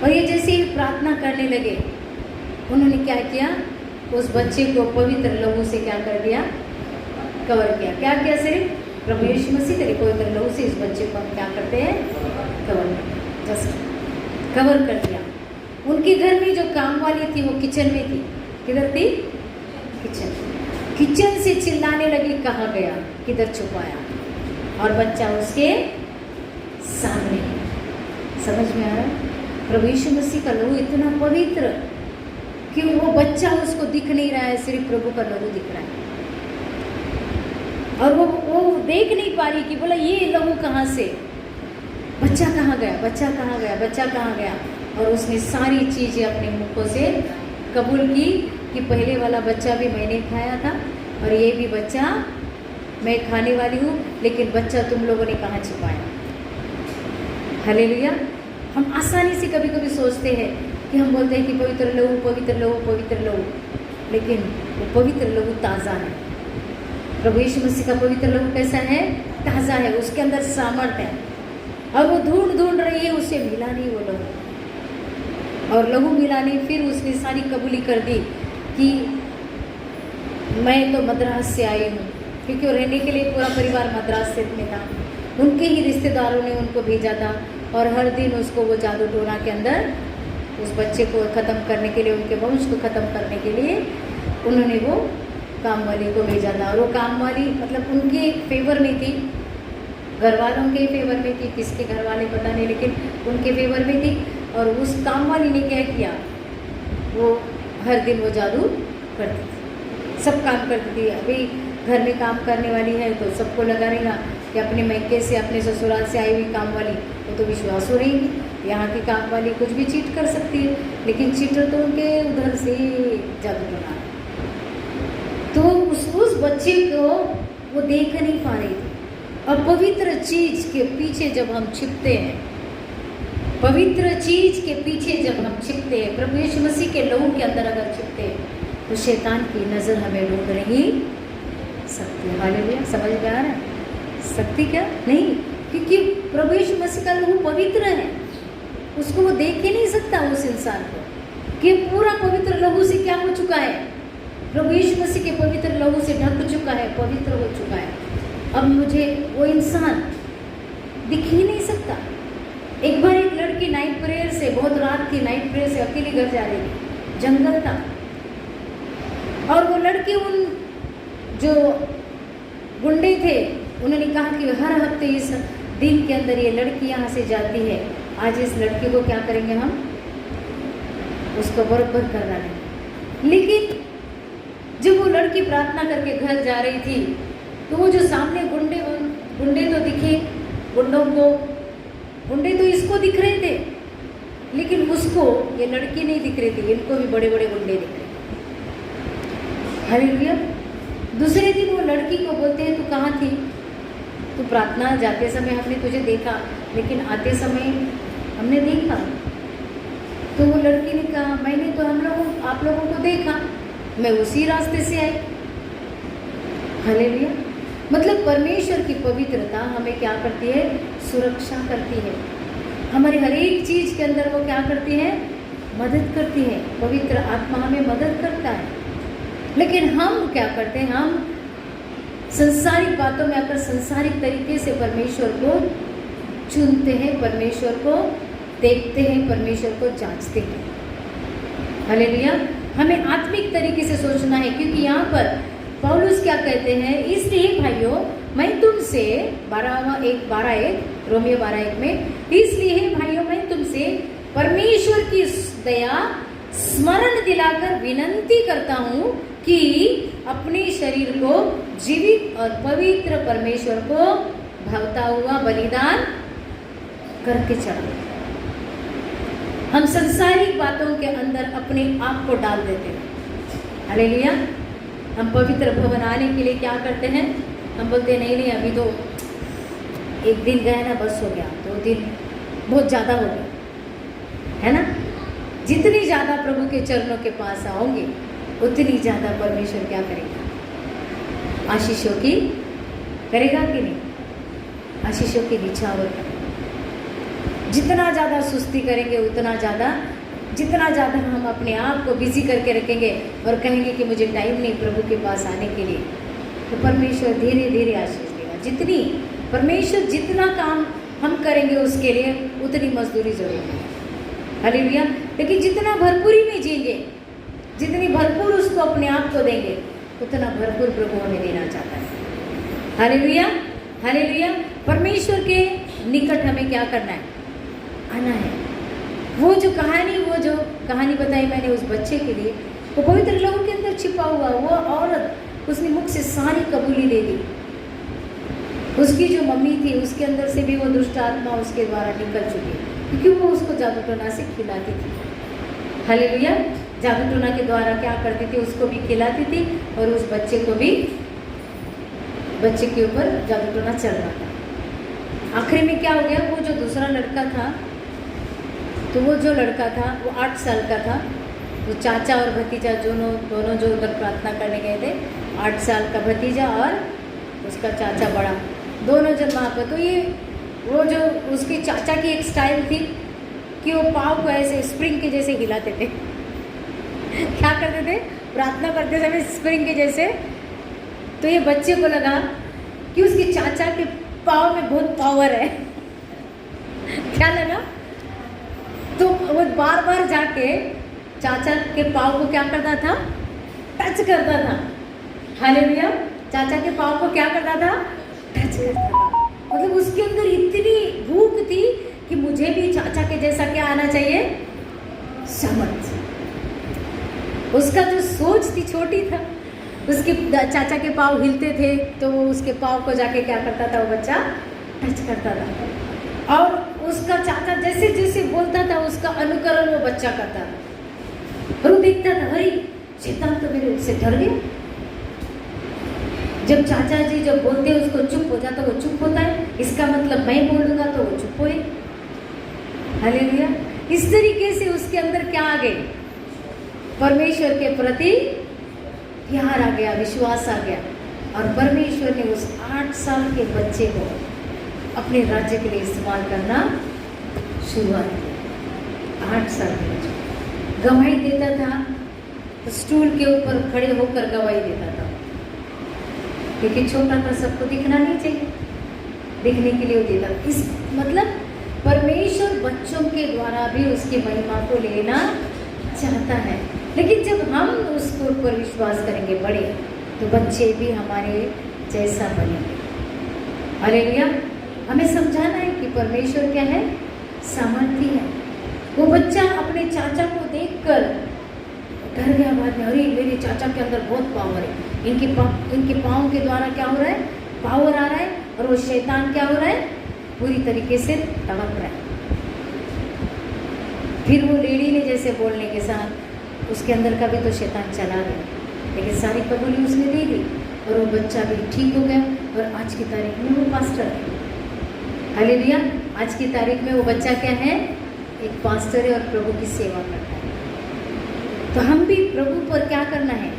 और ये जैसे ही प्रार्थना करने लगे, उन्होंने क्या किया, उस बच्चे को पवित्र लहू से क्या कर दिया, कवर किया। क्या किया? सिर्फ प्रभु यीशु मसीह तेरे पवित्र लहू से इस बच्चे को हम क्या करते हैं, कवर करते हैं। जस्ट कवर कर दिया। उनके घर में जो काम वाली थी वो किचन में थी। किधर थी? किचन से चिल्लाने लगी, कहाँ गया, किधर छुपाया, और बच्चा उसके सामने। समझ में आ रहा है? प्रभु यीशु मसीह का लहू इतना पवित्र कि वो बच्चा उसको दिख नहीं रहा है, सिर्फ प्रभु का लहू दिख रहा है। और वो देख नहीं पा रही कि बोला ये लहू कहाँ से, बच्चा कहाँ गया, बच्चा कहाँ गया, बच्चा कहाँ गया। और उसने सारी चीज़ें अपने मुखों से कबूल की कि पहले वाला बच्चा भी मैंने खाया था और ये भी बच्चा मैं खाने वाली हूँ, लेकिन बच्चा तुम लोगों ने कहाँ छिपाया। हालेलुया। हम आसानी से कभी कभी सोचते हैं कि हम बोलते हैं कि पवित्र लहू, पवित्र लहू, पवित्र लहू, लेकिन वो पवित्र लहू ताज़ा है। प्रभु यीशु मसीह का पवित्र लहू कैसा है? ताज़ा है, उसके अंदर सामर्थ्य है। और वो ढूंढ रही है, उसे मिला नहीं वो लहू, और लहू मिला नहीं। फिर उसने सारी कबूली कर दी कि मैं तो मद्रास से आई हूँ, क्योंकि वो रहने के लिए पूरा परिवार मद्रास से में था। उनके ही रिश्तेदारों ने उनको भेजा था, और हर दिन उसको वो जादू टोना के अंदर उस बच्चे को ख़त्म करने के लिए, उनके वंश को ख़त्म करने के लिए उन्होंने वो कामवाली को भेजा था। और वो कामवाली मतलब उनके फेवर में थी, घर वालों के फेवर में थी, किसके घर वाले पता नहीं, लेकिन उनके फेवर में थी। और उस कामवाली ने क्या किया, वो हर दिन वो जादू करती थी, सब काम करती थी। अभी घर में काम करने वाली है तो सबको लगा रहेगा कि अपने मैके से, अपने ससुराल से आई हुई काम वाली वो तो विश्वास हो रहेगी, यहाँ की काम वाली कुछ भी चीट कर सकती है। लेकिन चीटर तो उनके उधर से जादू बना, तो उस बच्चे को वो देख नहीं पा रही थी। और पवित्र चीज के पीछे जब हम छिपते हैं, पवित्र चीज के पीछे जब हम छिपते हैं, प्रभु यीशु मसीह के लहू के अंदर अगर छिपते हैं, तो शैतान की नज़र हमें रोक नहीं सकती। हालेलुया, समझ में आ रहा है? सकती क्या नहीं, क्योंकि प्रभु यीशु मसीह का लहू पवित्र है, उसको वो देख ही नहीं सकता उस इंसान को, कि पूरा पवित्र लहू से क्या हो चुका है, प्रभु यीशु मसीह के पवित्र लहू से ढक चुका है, पवित्र हो चुका है। अब मुझे वो इंसान दिख ही नहीं सकता। एक बार एक लड़की नाइट प्रेयर से, बहुत रात की नाइट प्रेयर से अकेली घर जा रही थी, जंगल था, और वो लड़की उन जो गुंडे थे उन्होंने कहा कि हर हफ्ते इस दिन के अंदर ये लड़की यहाँ से जाती है, आज इस लड़की को क्या करेंगे हम, उसको बराबर कर डालेंगे। लेकिन जब वो लड़की प्रार्थना करके घर जा रही थी, तो वो जो सामने गुंडे तो दिखे, गुंडे तो इसको दिख रहे थे, लेकिन उसको ये लड़की नहीं दिख रही थी, इनको भी बड़े बड़े गुंडे दिख रहे थे। हालेलुया। दूसरे दिन वो लड़की को बोलते हैं, तू कहाँ थी, तू प्रार्थना जाते समय हमने तुझे देखा, लेकिन आते समय हमने देखा। तो वो लड़की ने कहा, मैंने तो आप लोगों को देखा, मैं उसी रास्ते से आई। हालेलुया। मतलब परमेश्वर की पवित्रता हमें क्या करती है, सुरक्षा करती है, हमारे हर एक चीज के अंदर वो क्या करती है, मदद करती है। पवित्र आत्मा हमें मदद करता है। लेकिन हम क्या करते हैं, हम संसारिक बातों में आकर संसारिक तरीके से परमेश्वर को चुनते हैं, परमेश्वर को देखते हैं, परमेश्वर को जांचते हैं। हालेलुया। हमें आत्मिक तरीके से सोचना है, क्योंकि यहाँ पर पौलुस क्या कहते हैं, इसलिए भाइयों मैं तुमसे 12:1 रोमियो 12:1 में, इसलिए भाइयों मैं तुमसे परमेश्वर की दया स्मरण दिलाकर विनती करता हूँ कि अपने शरीर को जीवित और पवित्र परमेश्वर को भावता हुआ बलिदान करके चढ़ाओ। हम संसारिक बातों के अंदर अपने आप को डाल देते हैं। हालेलुया। हम पवित्र भवन आने के लिए क्या करते हैं, हम बोलते हैं नहीं अभी तो एक दिन गए ना, बस हो गया, 2 दिन बहुत ज़्यादा हो गया, है ना। जितनी ज़्यादा प्रभु के चरणों के पास आओगे, उतनी ज़्यादा परमेश्वर क्या करेगा, आशीषों की करेगा कि नहीं, आशीषों की निछावर करेगा। जितना ज़्यादा सुस्ती करेंगे, जितना ज़्यादा हम अपने आप को बिजी करके रखेंगे और कहेंगे कि मुझे टाइम नहीं प्रभु के पास आने के लिए, तो परमेश्वर धीरे धीरे आशीष देगा। परमेश्वर जितना काम हम करेंगे उसके लिए उतनी मजदूरी जरूर है। हालेलुया। लेकिन जितना भरपूरी में जिएंगे, जितनी भरपूर उसको अपने आप को देंगे, उतना भरपूर प्रभु हमें देना चाहता है। Hallelujah, hallelujah. परमेश्वर के निकट हमें क्या करना है, आना है। वो जो कहानी बताई मैंने उस बच्चे के लिए, वो पवित्र लहू के अंदर छिपा हुआ वो औरत, उसने मुख से सारी कबूली दे दी। उसकी जो मम्मी थी उसके अंदर से भी वो दुष्ट आत्मा उसके द्वारा निकल चुकी, क्योंकि वो उसको जादू टोना से खिलाती थी। हालेलुया। जादू टोना के द्वारा क्या करती थी, उसको भी खिलाती थी और उस बच्चे को भी, बच्चे के ऊपर जादू टोना चल रहा था। आखिर में क्या हो गया, वो जो दूसरा लड़का था, तो वो जो लड़का था वो 8 साल का था। वो चाचा और भतीजा दोनों जो उधर प्रार्थना करने गए थे, 8 साल का भतीजा और उसका चाचा बड़ा, दोनों जन वहाँ पर। तो ये वो जो उसके चाचा की एक स्टाइल थी कि वो पाँव को ऐसे स्प्रिंग के जैसे हिलाते थे। क्या करते थे, प्रार्थना करते समय स्प्रिंग के जैसे। तो ये बच्चे को लगा कि उसके चाचा के पाँव में बहुत पावर है। क्या लगा, तो वो बार बार जाके चाचा के पाँव को क्या करता था? टच करता था। हालेलुया। चाचा के पाँव को क्या करता था? टच करता था। मतलब उसके अंदर इतनी भूख थी कि मुझे भी चाचा के जैसा क्या आना चाहिए? सामर्थ्य। उसका जो सोच थी छोटी था। उसके चाचा के पाँव हिलते थे तो वो उसके पाँव को जाके क्या करता था? वो बच्चा टच करता था। और उसका चाचा जैसे जैसे बोलता था उसका अनुकरण वो बच्चा करता था। और वो देखता था, अरे शैतान तो मेरे से डर गया। जब चाचा जी जब बोलते हैं उसको चुप हो जाता, वो चुप होता है। इसका मतलब मैं बोलूंगा तो वो चुप होए। हालेलुया। इस तरीके से उसके अंदर क्या आ गए? परमेश्वर के प्रति प्यार आ गया, विश्वास आ गया। और परमेश्वर ने उस 8 साल के बच्चे को अपने राज्य के लिए इस्तेमाल करना शुरुआत की। 8 साल के बच्चे गवाही देता था, तो स्टूल के ऊपर खड़े होकर गवाही देता था, क्योंकि छोटा था, सबको दिखना नहीं चाहिए, दिखने के लिए वो देता था। इस मतलब परमेश्वर बच्चों के द्वारा भी उसकी महिमा को लेना चाहता है। लेकिन जब हम उसके ऊपर विश्वास करेंगे बड़े, तो बच्चे भी हमारे जैसा बनेंगे। हालेलुया। हमें समझाना है कि परमेश्वर क्या है? सामर्थी है। वो बच्चा अपने चाचा को देखकर डर गया बाद में, अरे मेरे चाचा के अंदर बहुत पावर है, इनके पाँव के द्वारा क्या हो रहा है? पावर आ रहा है। और वो शैतान क्या हो रहा है? पूरी तरीके से तड़प रहा है। फिर वो लेडी ने जैसे बोलने के साथ उसके अंदर का भी तो शैतान चला गया, लेकिन सारी कबूली उसने दे दी और वो बच्चा भी ठीक हो गया। और आज की तारीख में वो पास्टर है। हालेलुया। आज की तारीख में वो बच्चा क्या है? एक पास्टर है और प्रभु की सेवा करता है। तो हम भी प्रभु पर क्या करना है?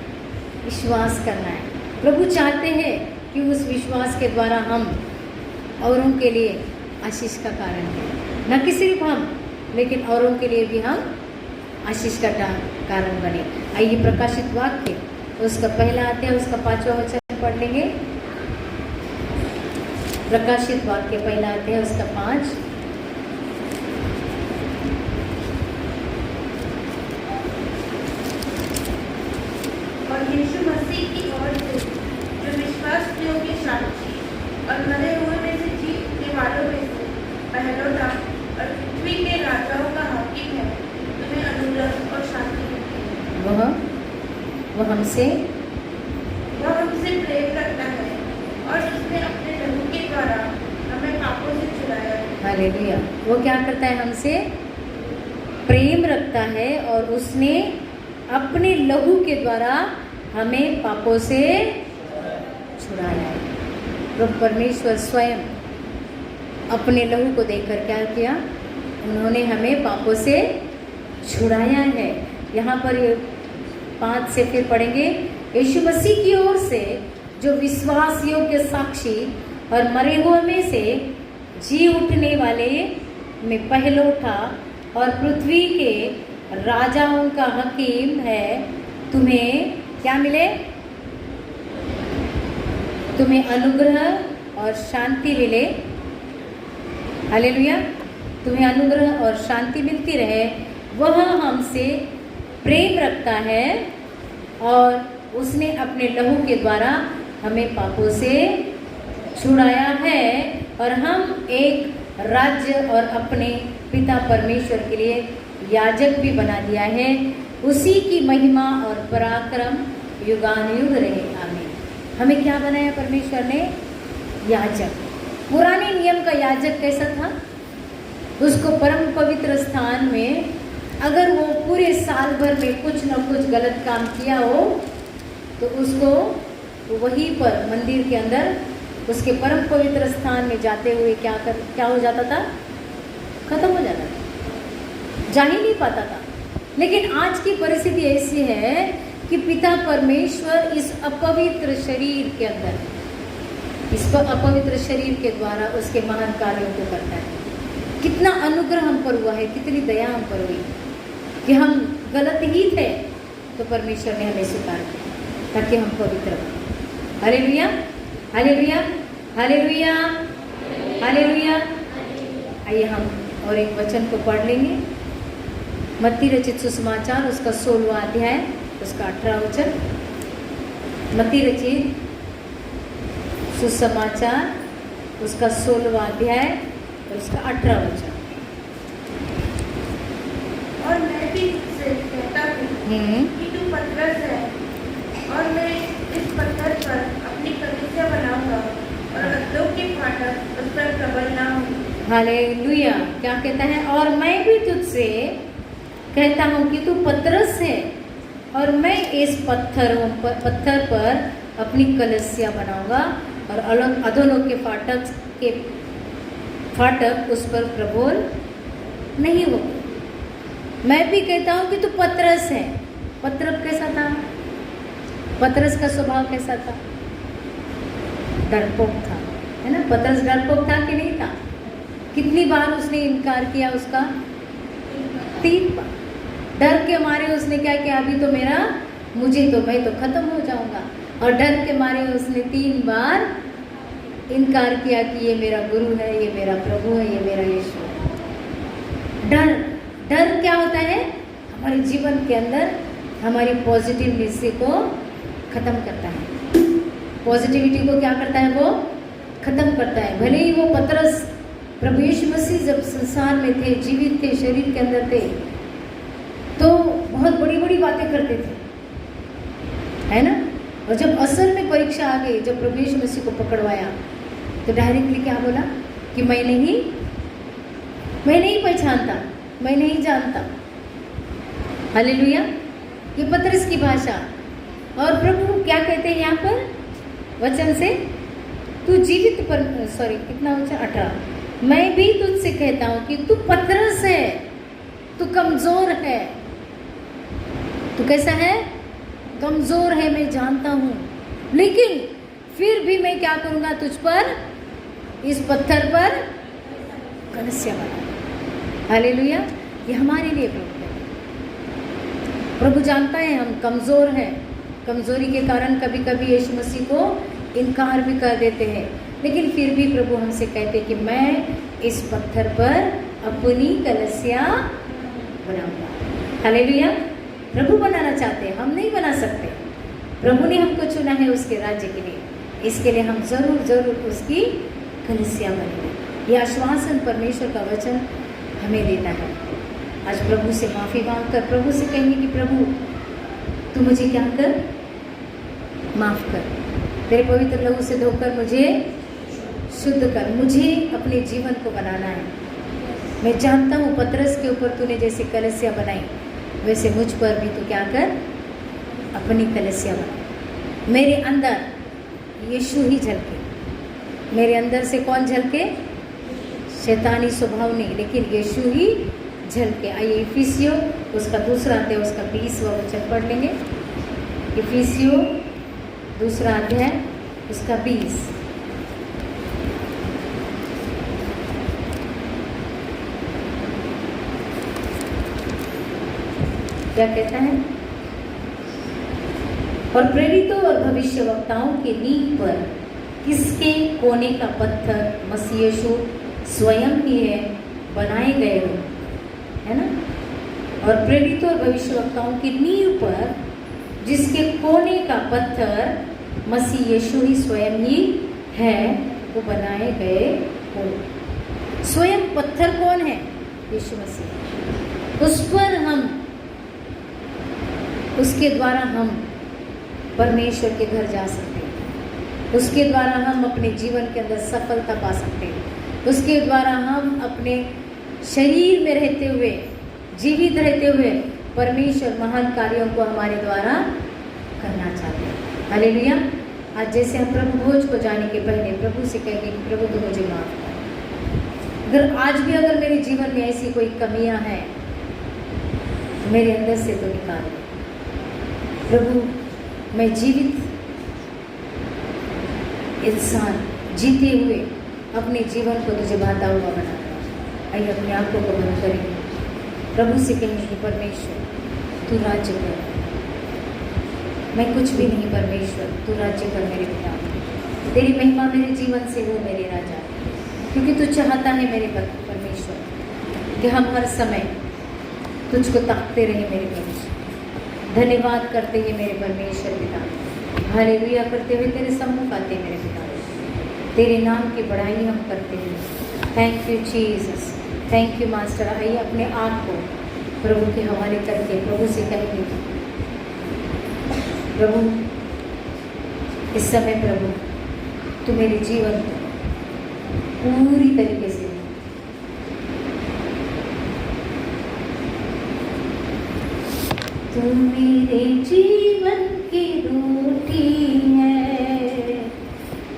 विश्वास करना है। प्रभु चाहते हैं कि उस विश्वास के द्वारा हम औरों के लिए आशीष का कारण है। न कि सिर्फ हम, लेकिन औरों के लिए भी हम आशीष का कारण बने। आइए प्रकाशित वाक्य उसका पहला अध्याय उसका 5वां वचन पढ़ लेंगे। प्रकाशित वाक्य पहला अध्याय उसका 5। और यीशु मसीह की ओर से जो विश्वास योग्य साक्षी और मरे हुए में से जीने वालों में से पहलौठा और पृथ्वी के राजाओं का हाकिम है, तुम्हें अनुग्रह और शांति मिलती है। वह हमसे प्रेम करता है और उसने अपने लहू के द्वारा हमें पापों से छुड़ाया है। हालेलुया। वो क्या करता है? हमसे प्रेम रखता है और उसने अपने लहू के द्वारा हमें पापों से छुड़ाया है। प्रभु परमेश्वर स्वयं अपने लहू को देकर क्या किया? उन्होंने हमें पापों से छुड़ाया है। यहाँ पर 5 से फिर पढ़ेंगे। यीशु मसीह की ओर से जो विश्वास योग्य साक्षी और मरे हुए में से जी उठने वाले में पहलौठा और पृथ्वी के राजाओं का हकीम है, तुम्हें क्या मिले? तुम्हें अनुग्रह और शांति मिले। हालेलुया। तुम्हें अनुग्रह और शांति मिलती रहे। वह हमसे प्रेम रखता है और उसने अपने लहू के द्वारा हमें पापों से छुड़ाया है और हम एक राज्य और अपने पिता परमेश्वर के लिए याजक भी बना दिया है। उसी की महिमा और पराक्रम युगानुयुग रहे। आमीन। हमें क्या बनाया परमेश्वर ने? याजक। पुराने नियम का याजक कैसा था? उसको परम पवित्र स्थान में अगर वो पूरे साल भर में कुछ न कुछ गलत काम किया हो तो उसको वहीं पर मंदिर के अंदर उसके परम पवित्र स्थान में जाते हुए क्या हो जाता था? खत्म हो जाता था, जा ही नहीं पाता था। लेकिन आज की परिस्थिति ऐसी है कि पिता परमेश्वर इस अपवित्र शरीर के अंदर, इस अपवित्र शरीर के द्वारा उसके महान कार्यों को करता है। कितना अनुग्रह हम पर हुआ है, कितनी दया हम पर हुई कि हम गलत ही थे तो परमेश्वर ने हमें स्वीकार किया ताकि हम पवित्र बने। Hallelujah, hallelujah, hallelujah, hallelujah. आइए हम और एक वचन को पढ़ लेंगे। मत्ती रचित सुसमाचार उसका 16वां अध्याय उसका 18वां वचन। मत्ती रचित सुसमाचार उसका 16वां अध्याय और उसका 18वां वचन। और मैं भी तुझसे कहता हूँ कि तू पतरस है, और मैं इस पत्थर पर अपनी कलीसिया बनाऊंगा, और गद्दों के फाटक उस पर प्रबल ना होंगे। हालेलुया। क्या कहता है? और मैं भी तुझसे कहता हूँ कि तू पतरस है, और मैं इस पत्थर पर अपनी कलीसिया बनाऊंगा, और अधोलोक के फाटक उस पर प्रबल नहीं होगा। मैं भी कहता हूँ कि तू पतरस है। पतरस कैसा था? पतरस का स्वभाव कैसा था? डरपोक था, है ना? पतरस डरपोक था कि नहीं था? कितनी बार उसने इनकार किया उसका? 3 बार। डर के मारे उसने क्या किया? अभी तो मैं तो खत्म हो जाऊंगा। और डर के मारे उसने 3 बार इनकार किया कि ये मेरा गुरु है, ये मेरा प्रभु है, ये मेरा यीशु है। डर क्या होता है? हमारे जीवन के अंदर हमारी पॉजिटिवनेस को खत्म करता है। पॉजिटिविटी को क्या करता है? वो खत्म करता है। भले ही वो पतरस प्रभु यीशु मसीह जब संसार में थे, जीवित थे, शरीर के अंदर थे, तो बहुत बड़ी बड़ी बातें करते थे, है ना? और जब असल में परीक्षा आ गई, जब प्रभु यीशु मसीह को पकड़वाया, तो डायरेक्टली क्या बोला कि मैं नहीं पहचानता, मैं नहीं जानता। हालेलुया। ये पतरस की भाषा। और प्रभु क्या कहते हैं यहाँ पर वचन से? तू जीवित पर कितना वचन? 18। मैं भी तुझसे कहता हूँ कि तू पतरस है, तू कमजोर है। तू कैसा है? कमजोर है, मैं जानता हूँ, लेकिन फिर भी मैं क्या करूँगा? तुझ पर, इस पत्थर पर कलीसिया बनाऊंगा। हालेलुया। ये हमारे लिए प्रभु जानता है हम कमज़ोर हैं। कमज़ोरी के कारण कभी कभी यीशु मसीह को इनकार भी कर देते हैं, लेकिन फिर भी प्रभु हमसे कहते कि मैं इस पत्थर पर अपनी कलीसिया बनाऊंगा। हालेलुया। प्रभु बनाना चाहते हैं, हम नहीं बना सकते। प्रभु ने हमको चुना है उसके राज्य के लिए, इसके लिए हम ज़रूर उसकी कलीसिया बनेंगे। यह आश्वासन परमेश्वर का वचन हमें देता है। आज प्रभु से माफ़ी मांगकर प्रभु से कहेंगे कि प्रभु तू मुझे क्या कर? माफ़ कर। तेरे पवित्र लहू से धोकर मुझे शुद्ध कर। मुझे अपने जीवन को बनाना है। मैं जानता हूँ पतरस के ऊपर तूने जैसे कलीसिया बनाई, वैसे मुझ पर भी तू क्या कर? अपनी कलीसिया बना। मेरे अंदर यीशु ही झलके। मेरे अंदर से कौन झलके? शैतानी स्वभाव नहीं, लेकिन यीशु ही झलके। आइए इफिसियों उसका 2 अध्याय उसका 20वां वचन पढ़ लेंगे। इफिसियों 2 अध्याय उसका 20। क्या कहता है? और प्रेरितों और भविष्यवक्ताओं के नींव पर किसके कोने का पत्थर मसीह यीशु स्वयं ही है बनाए गए हो, है ना? और प्रेरितों और भविष्यवक्ताओं की नींव पर जिसके कोने का पत्थर मसीह यीशु ही स्वयं ही है, वो बनाए गए हो। स्वयं पत्थर कौन है? यीशु मसीह। उस पर हम, उसके द्वारा हम परमेश्वर के घर जा सकते हैं। उसके द्वारा हम अपने जीवन के अंदर सफलता पा सकते हैं। उसके द्वारा हम अपने शरीर में रहते हुए, जीवित रहते हुए परमेश्वर महान कार्यों को हमारे द्वारा करना चाहते हैं। हालेलुया। आज जैसे हम प्रभु भोज को जाने के पहले प्रभु से कहेंगे कि प्रभु तू मुझे माफ कर। अगर आज भी अगर मेरे जीवन में ऐसी कोई कमियां हैं तो मेरे अंदर से तो निकाल दे प्रभु। मैं जीवित इंसान जीते हुए अपने जीवन को तुझे भाता हुआ बनाता हूँ। आइए अपने आंखों को बंद करेंगे, प्रभु से कहेंगे कि परमेश्वर तू राज्य कर। मैं कुछ भी नहीं परमेश्वर, तू राज्य कर मेरे पिता। तेरी महिमा मेरे जीवन से हो मेरे राजा, क्योंकि तू चाहता है मेरे परमेश्वर कि हम हर समय तुझको ताकते रहे मेरे प्रभु जी। धन्यवाद करते हैं मेरे परमेश्वर पिता, हालेलुया करते हुए तेरे सम्मुख आते हैं मेरे पिता, तेरे नाम की बढ़ाई हम करते हैं। Thank you Jesus, thank you master. आइए अपने आप को प्रभु के हवाले करके प्रभु से कहेंगे, प्रभु इस समय प्रभु तू मेरे जीवन को पूरी तरीके से तू मेरे जीवन की रोटी है,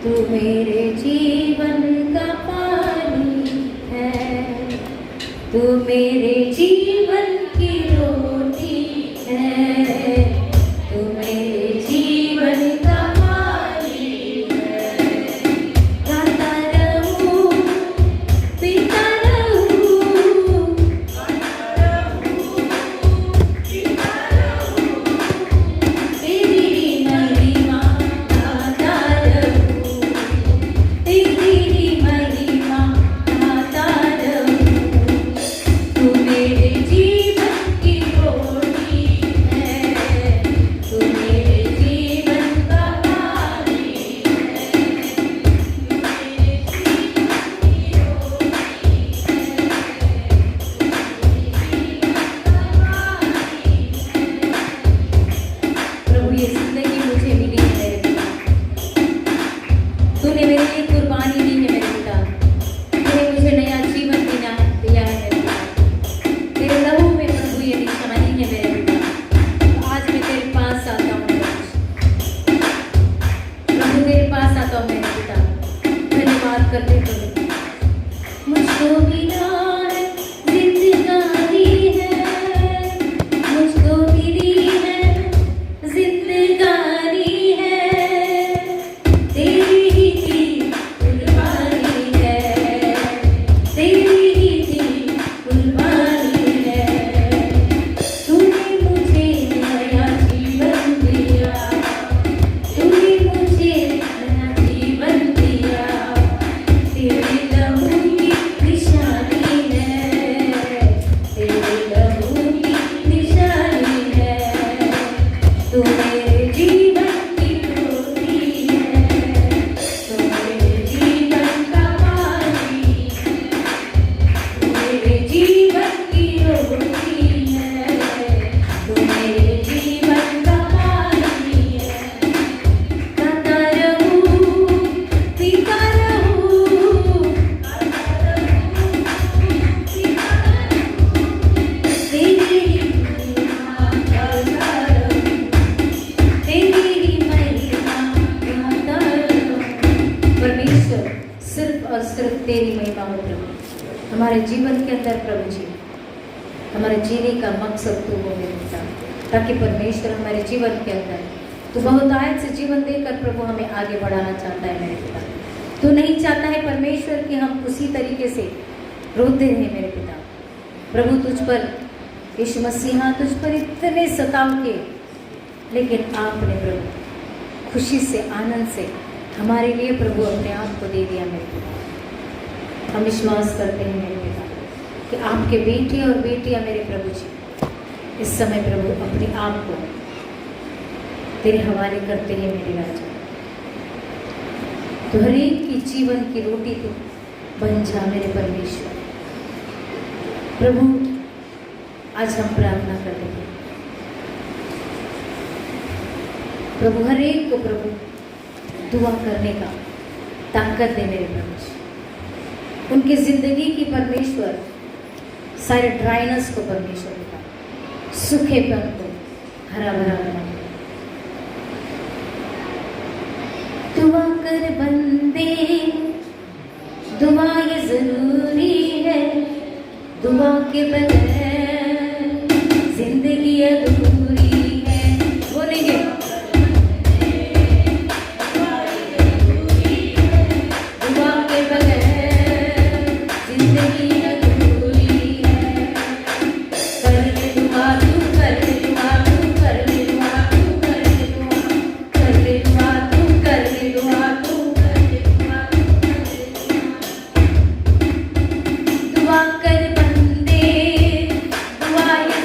तू मेरे जीवन का पानी है, तू मेरे जीवन की रोटी है, तू मेरे जीवन का पानी है। गाता रहूं, पीता रहूं, तेरी महिमा गाता रहूं, तेरी महिमा गाता रहूं। तू मेरे जीवन की रोटी है, तू मेरे जीवन का पानी है, तू मेरे जीवन की रोटी है। प्रभु ये जिंदगी मुझे मिली है मेरे पिता, तूने मेरे लिए कुर्बानी दी है मेरे पिता, तूने मुझे नया जीवन दिया है मेरे पिता, तेरे लहू में प्रभु ये निशानी है मेरे पिता। तो आज मैं तेरे पास आता हूँ प्रभु, तेरे पास आता हूँ मेरे पिता, धन्यवाद करते प्रभु। मुझको मिला है जिंदगानी है, मुझको मिली है जिंदगानी है, तेरी ही थी कुर्बानी है, तेरी ही थी कुर्बानी है। तूने मुझे नया जीवन दिया, तूने मुझे नया जीवन दिया, तेरे लहू की निशानी है, तेरे लहू की निशानी है। तू मेरे जीवन की रोटी है, तू मेरे जीवन का पानी है, तू मेरे जीवन की रोटी है, तू मेरे जीवन का पानी है। गाता रहूं, पीता रहूं, तेरी महिमा गाता रहूं, तेरी महिमा गाता रहूं। परमेश्वर सिर्फ और सिर्फ तेरी महिमा हो प्रभु हमारे जीवन के अंदर प्रभु जी, हमारे जीने का मकसद तू हो मेरे पिता, ताकि परमेश्वर हमारे जीवन के अंदर तू बहुत आयत से जीवन देकर प्रभु हमें आगे बढ़ाना चाहता है मेरे पिता। तू नहीं चाहता है परमेश्वर कि हम उसी तरीके से रोते रहें मेरे पिता। प्रभु तुझ पर यीशु मसीहा तुझ पर इतने सताव के, लेकिन आपने प्रभु खुशी से आनंद से हमारे लिए प्रभु अपने आप को दे दिया मेरे पिता। हम विश्वास करते हैं मेरे पिता कि आपके बेटे और बेटियां मेरे प्रभु जी इस समय प्रभु अपने आप को तेरे हवाले करते हैं मेरे राजा। तो हर एक की जीवन की रोटी तो बन जा मेरे परमेश्वर। प्रभु आज हम प्रार्थना कर रहे हैं प्रभु, हर एक को प्रभु दुआ करने का ताकत दे मेरे प्रभु जी। उनकी जिंदगी की परमेश्वर सारे ड्राइनेस को परमेश्वर का सूखेपन को हरा भरा बना दे। दुआ कर बंदे, दुआ ये जरूरी है, दुआ के बगैर जिंदगी अधूरी है। बोलेंगे दुआ के बगैर जिंदगी अधूरी है। कर ले दुआ तू, कर ले दुआ तू, कर ले दुआ तू, कर ले दुआ, कर ले दुआ तू, कर ले दुआ तू, कर ले दुआ तू, कर ले दुआ। दुआ कर बंदे, दुआ ये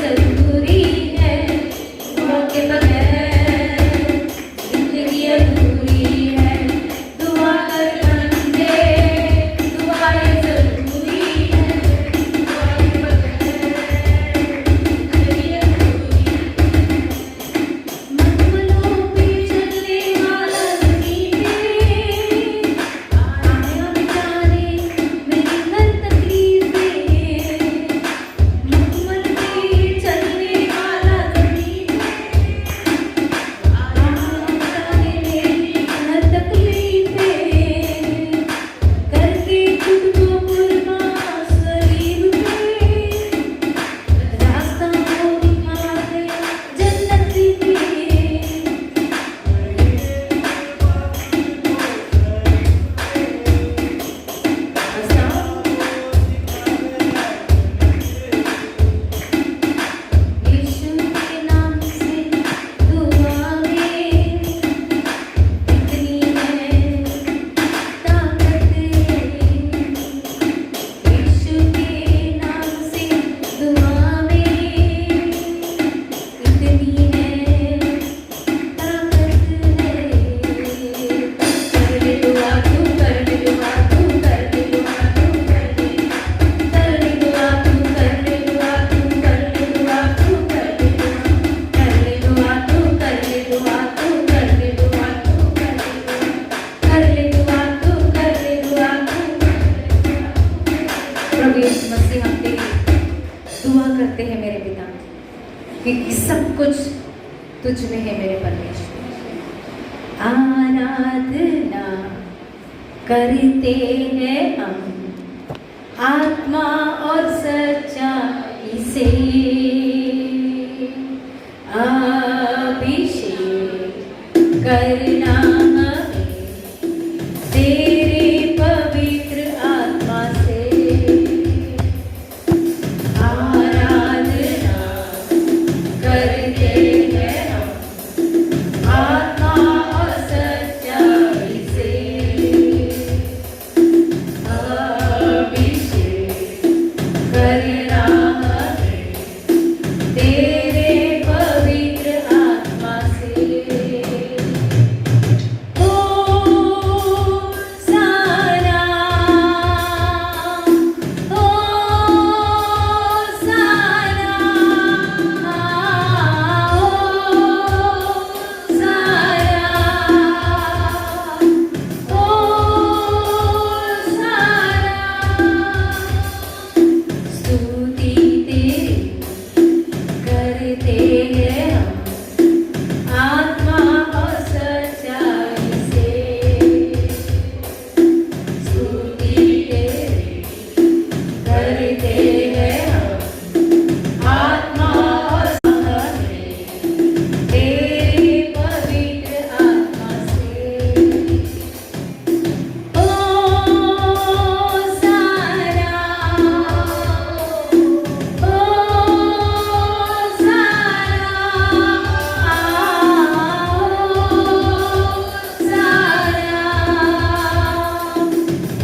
कुछ तुझ में है मेरे परमेश्वर। आराधना करते हैं हम आत्मा और सच्चाई से, अभिषेक करना हमें तेरे पवित्र आत्मा से। आराधना करते हैं हम आत्मा और सच्चाई से, अभिषेक करना हमें तेरे पवित्र आत्मा से। स्तुति तेरी करते हैं हम आत्मा और सच्चाई से। स्तुति तेरी करते हैं हम आत्मा और सच्चाई तेरे पवित्र आत्मा से। ओ सारा,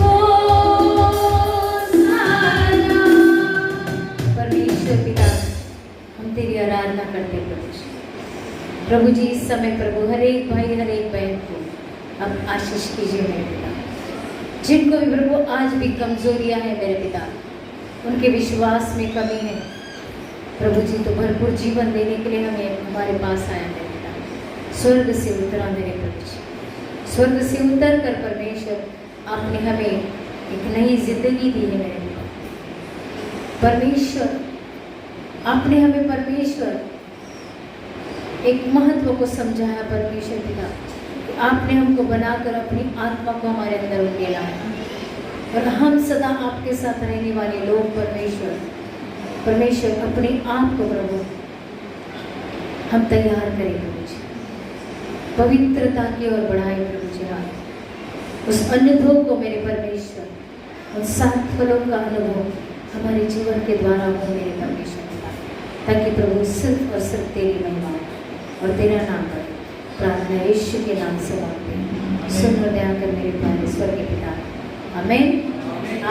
ओ परमेश्वर पिता, हम तेरी आराधना करते हैं प्रभु जी। इस समय प्रभु हर एक भाई हर एक बहन को अब आशीष कीजिए मेरे पिता। जिनको भी प्रभु आज भी कमजोरियां हैं मेरे पिता, उनके विश्वास में कमी है प्रभु जी, तो भरपूर जीवन देने के लिए हमें हमारे पास आया मेरे पिता। स्वर्ग से उतरा मेरे प्रभु जी, स्वर्ग से उतर कर परमेश्वर आपने हमें एक नई जिंदगी दी है मेरे पिता। परमेश्वर आपने हमें परमेश्वर एक महत्व को समझाया परमेश्वर पिता, कि आपने हमको बनाकर अपनी आत्मा को हमारे अंदर उकेला है और हम सदा आपके साथ रहने वाले लोग परमेश्वर अपने आप को प्रभु हम तैयार करें प्रभु जी, पवित्रता की ओर बढ़ाए प्रभु जी। हाँ, उस अनुभव को मेरे परमेश्वर, उन 7 फलों का अनुभव हमारे जीवन के द्वारा हो मेरे परमेश्वर पिता, ताकि प्रभु सिर्फ और सिर्फ तेरी महिमा और तेरा नाम पर प्रार्थना यीशु के नाम से मांगते हैं। सुन और ध्यान कर मेरे प्यारे स्वर्गीय पिता। आमीन,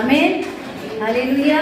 आमीन, हालेलुया।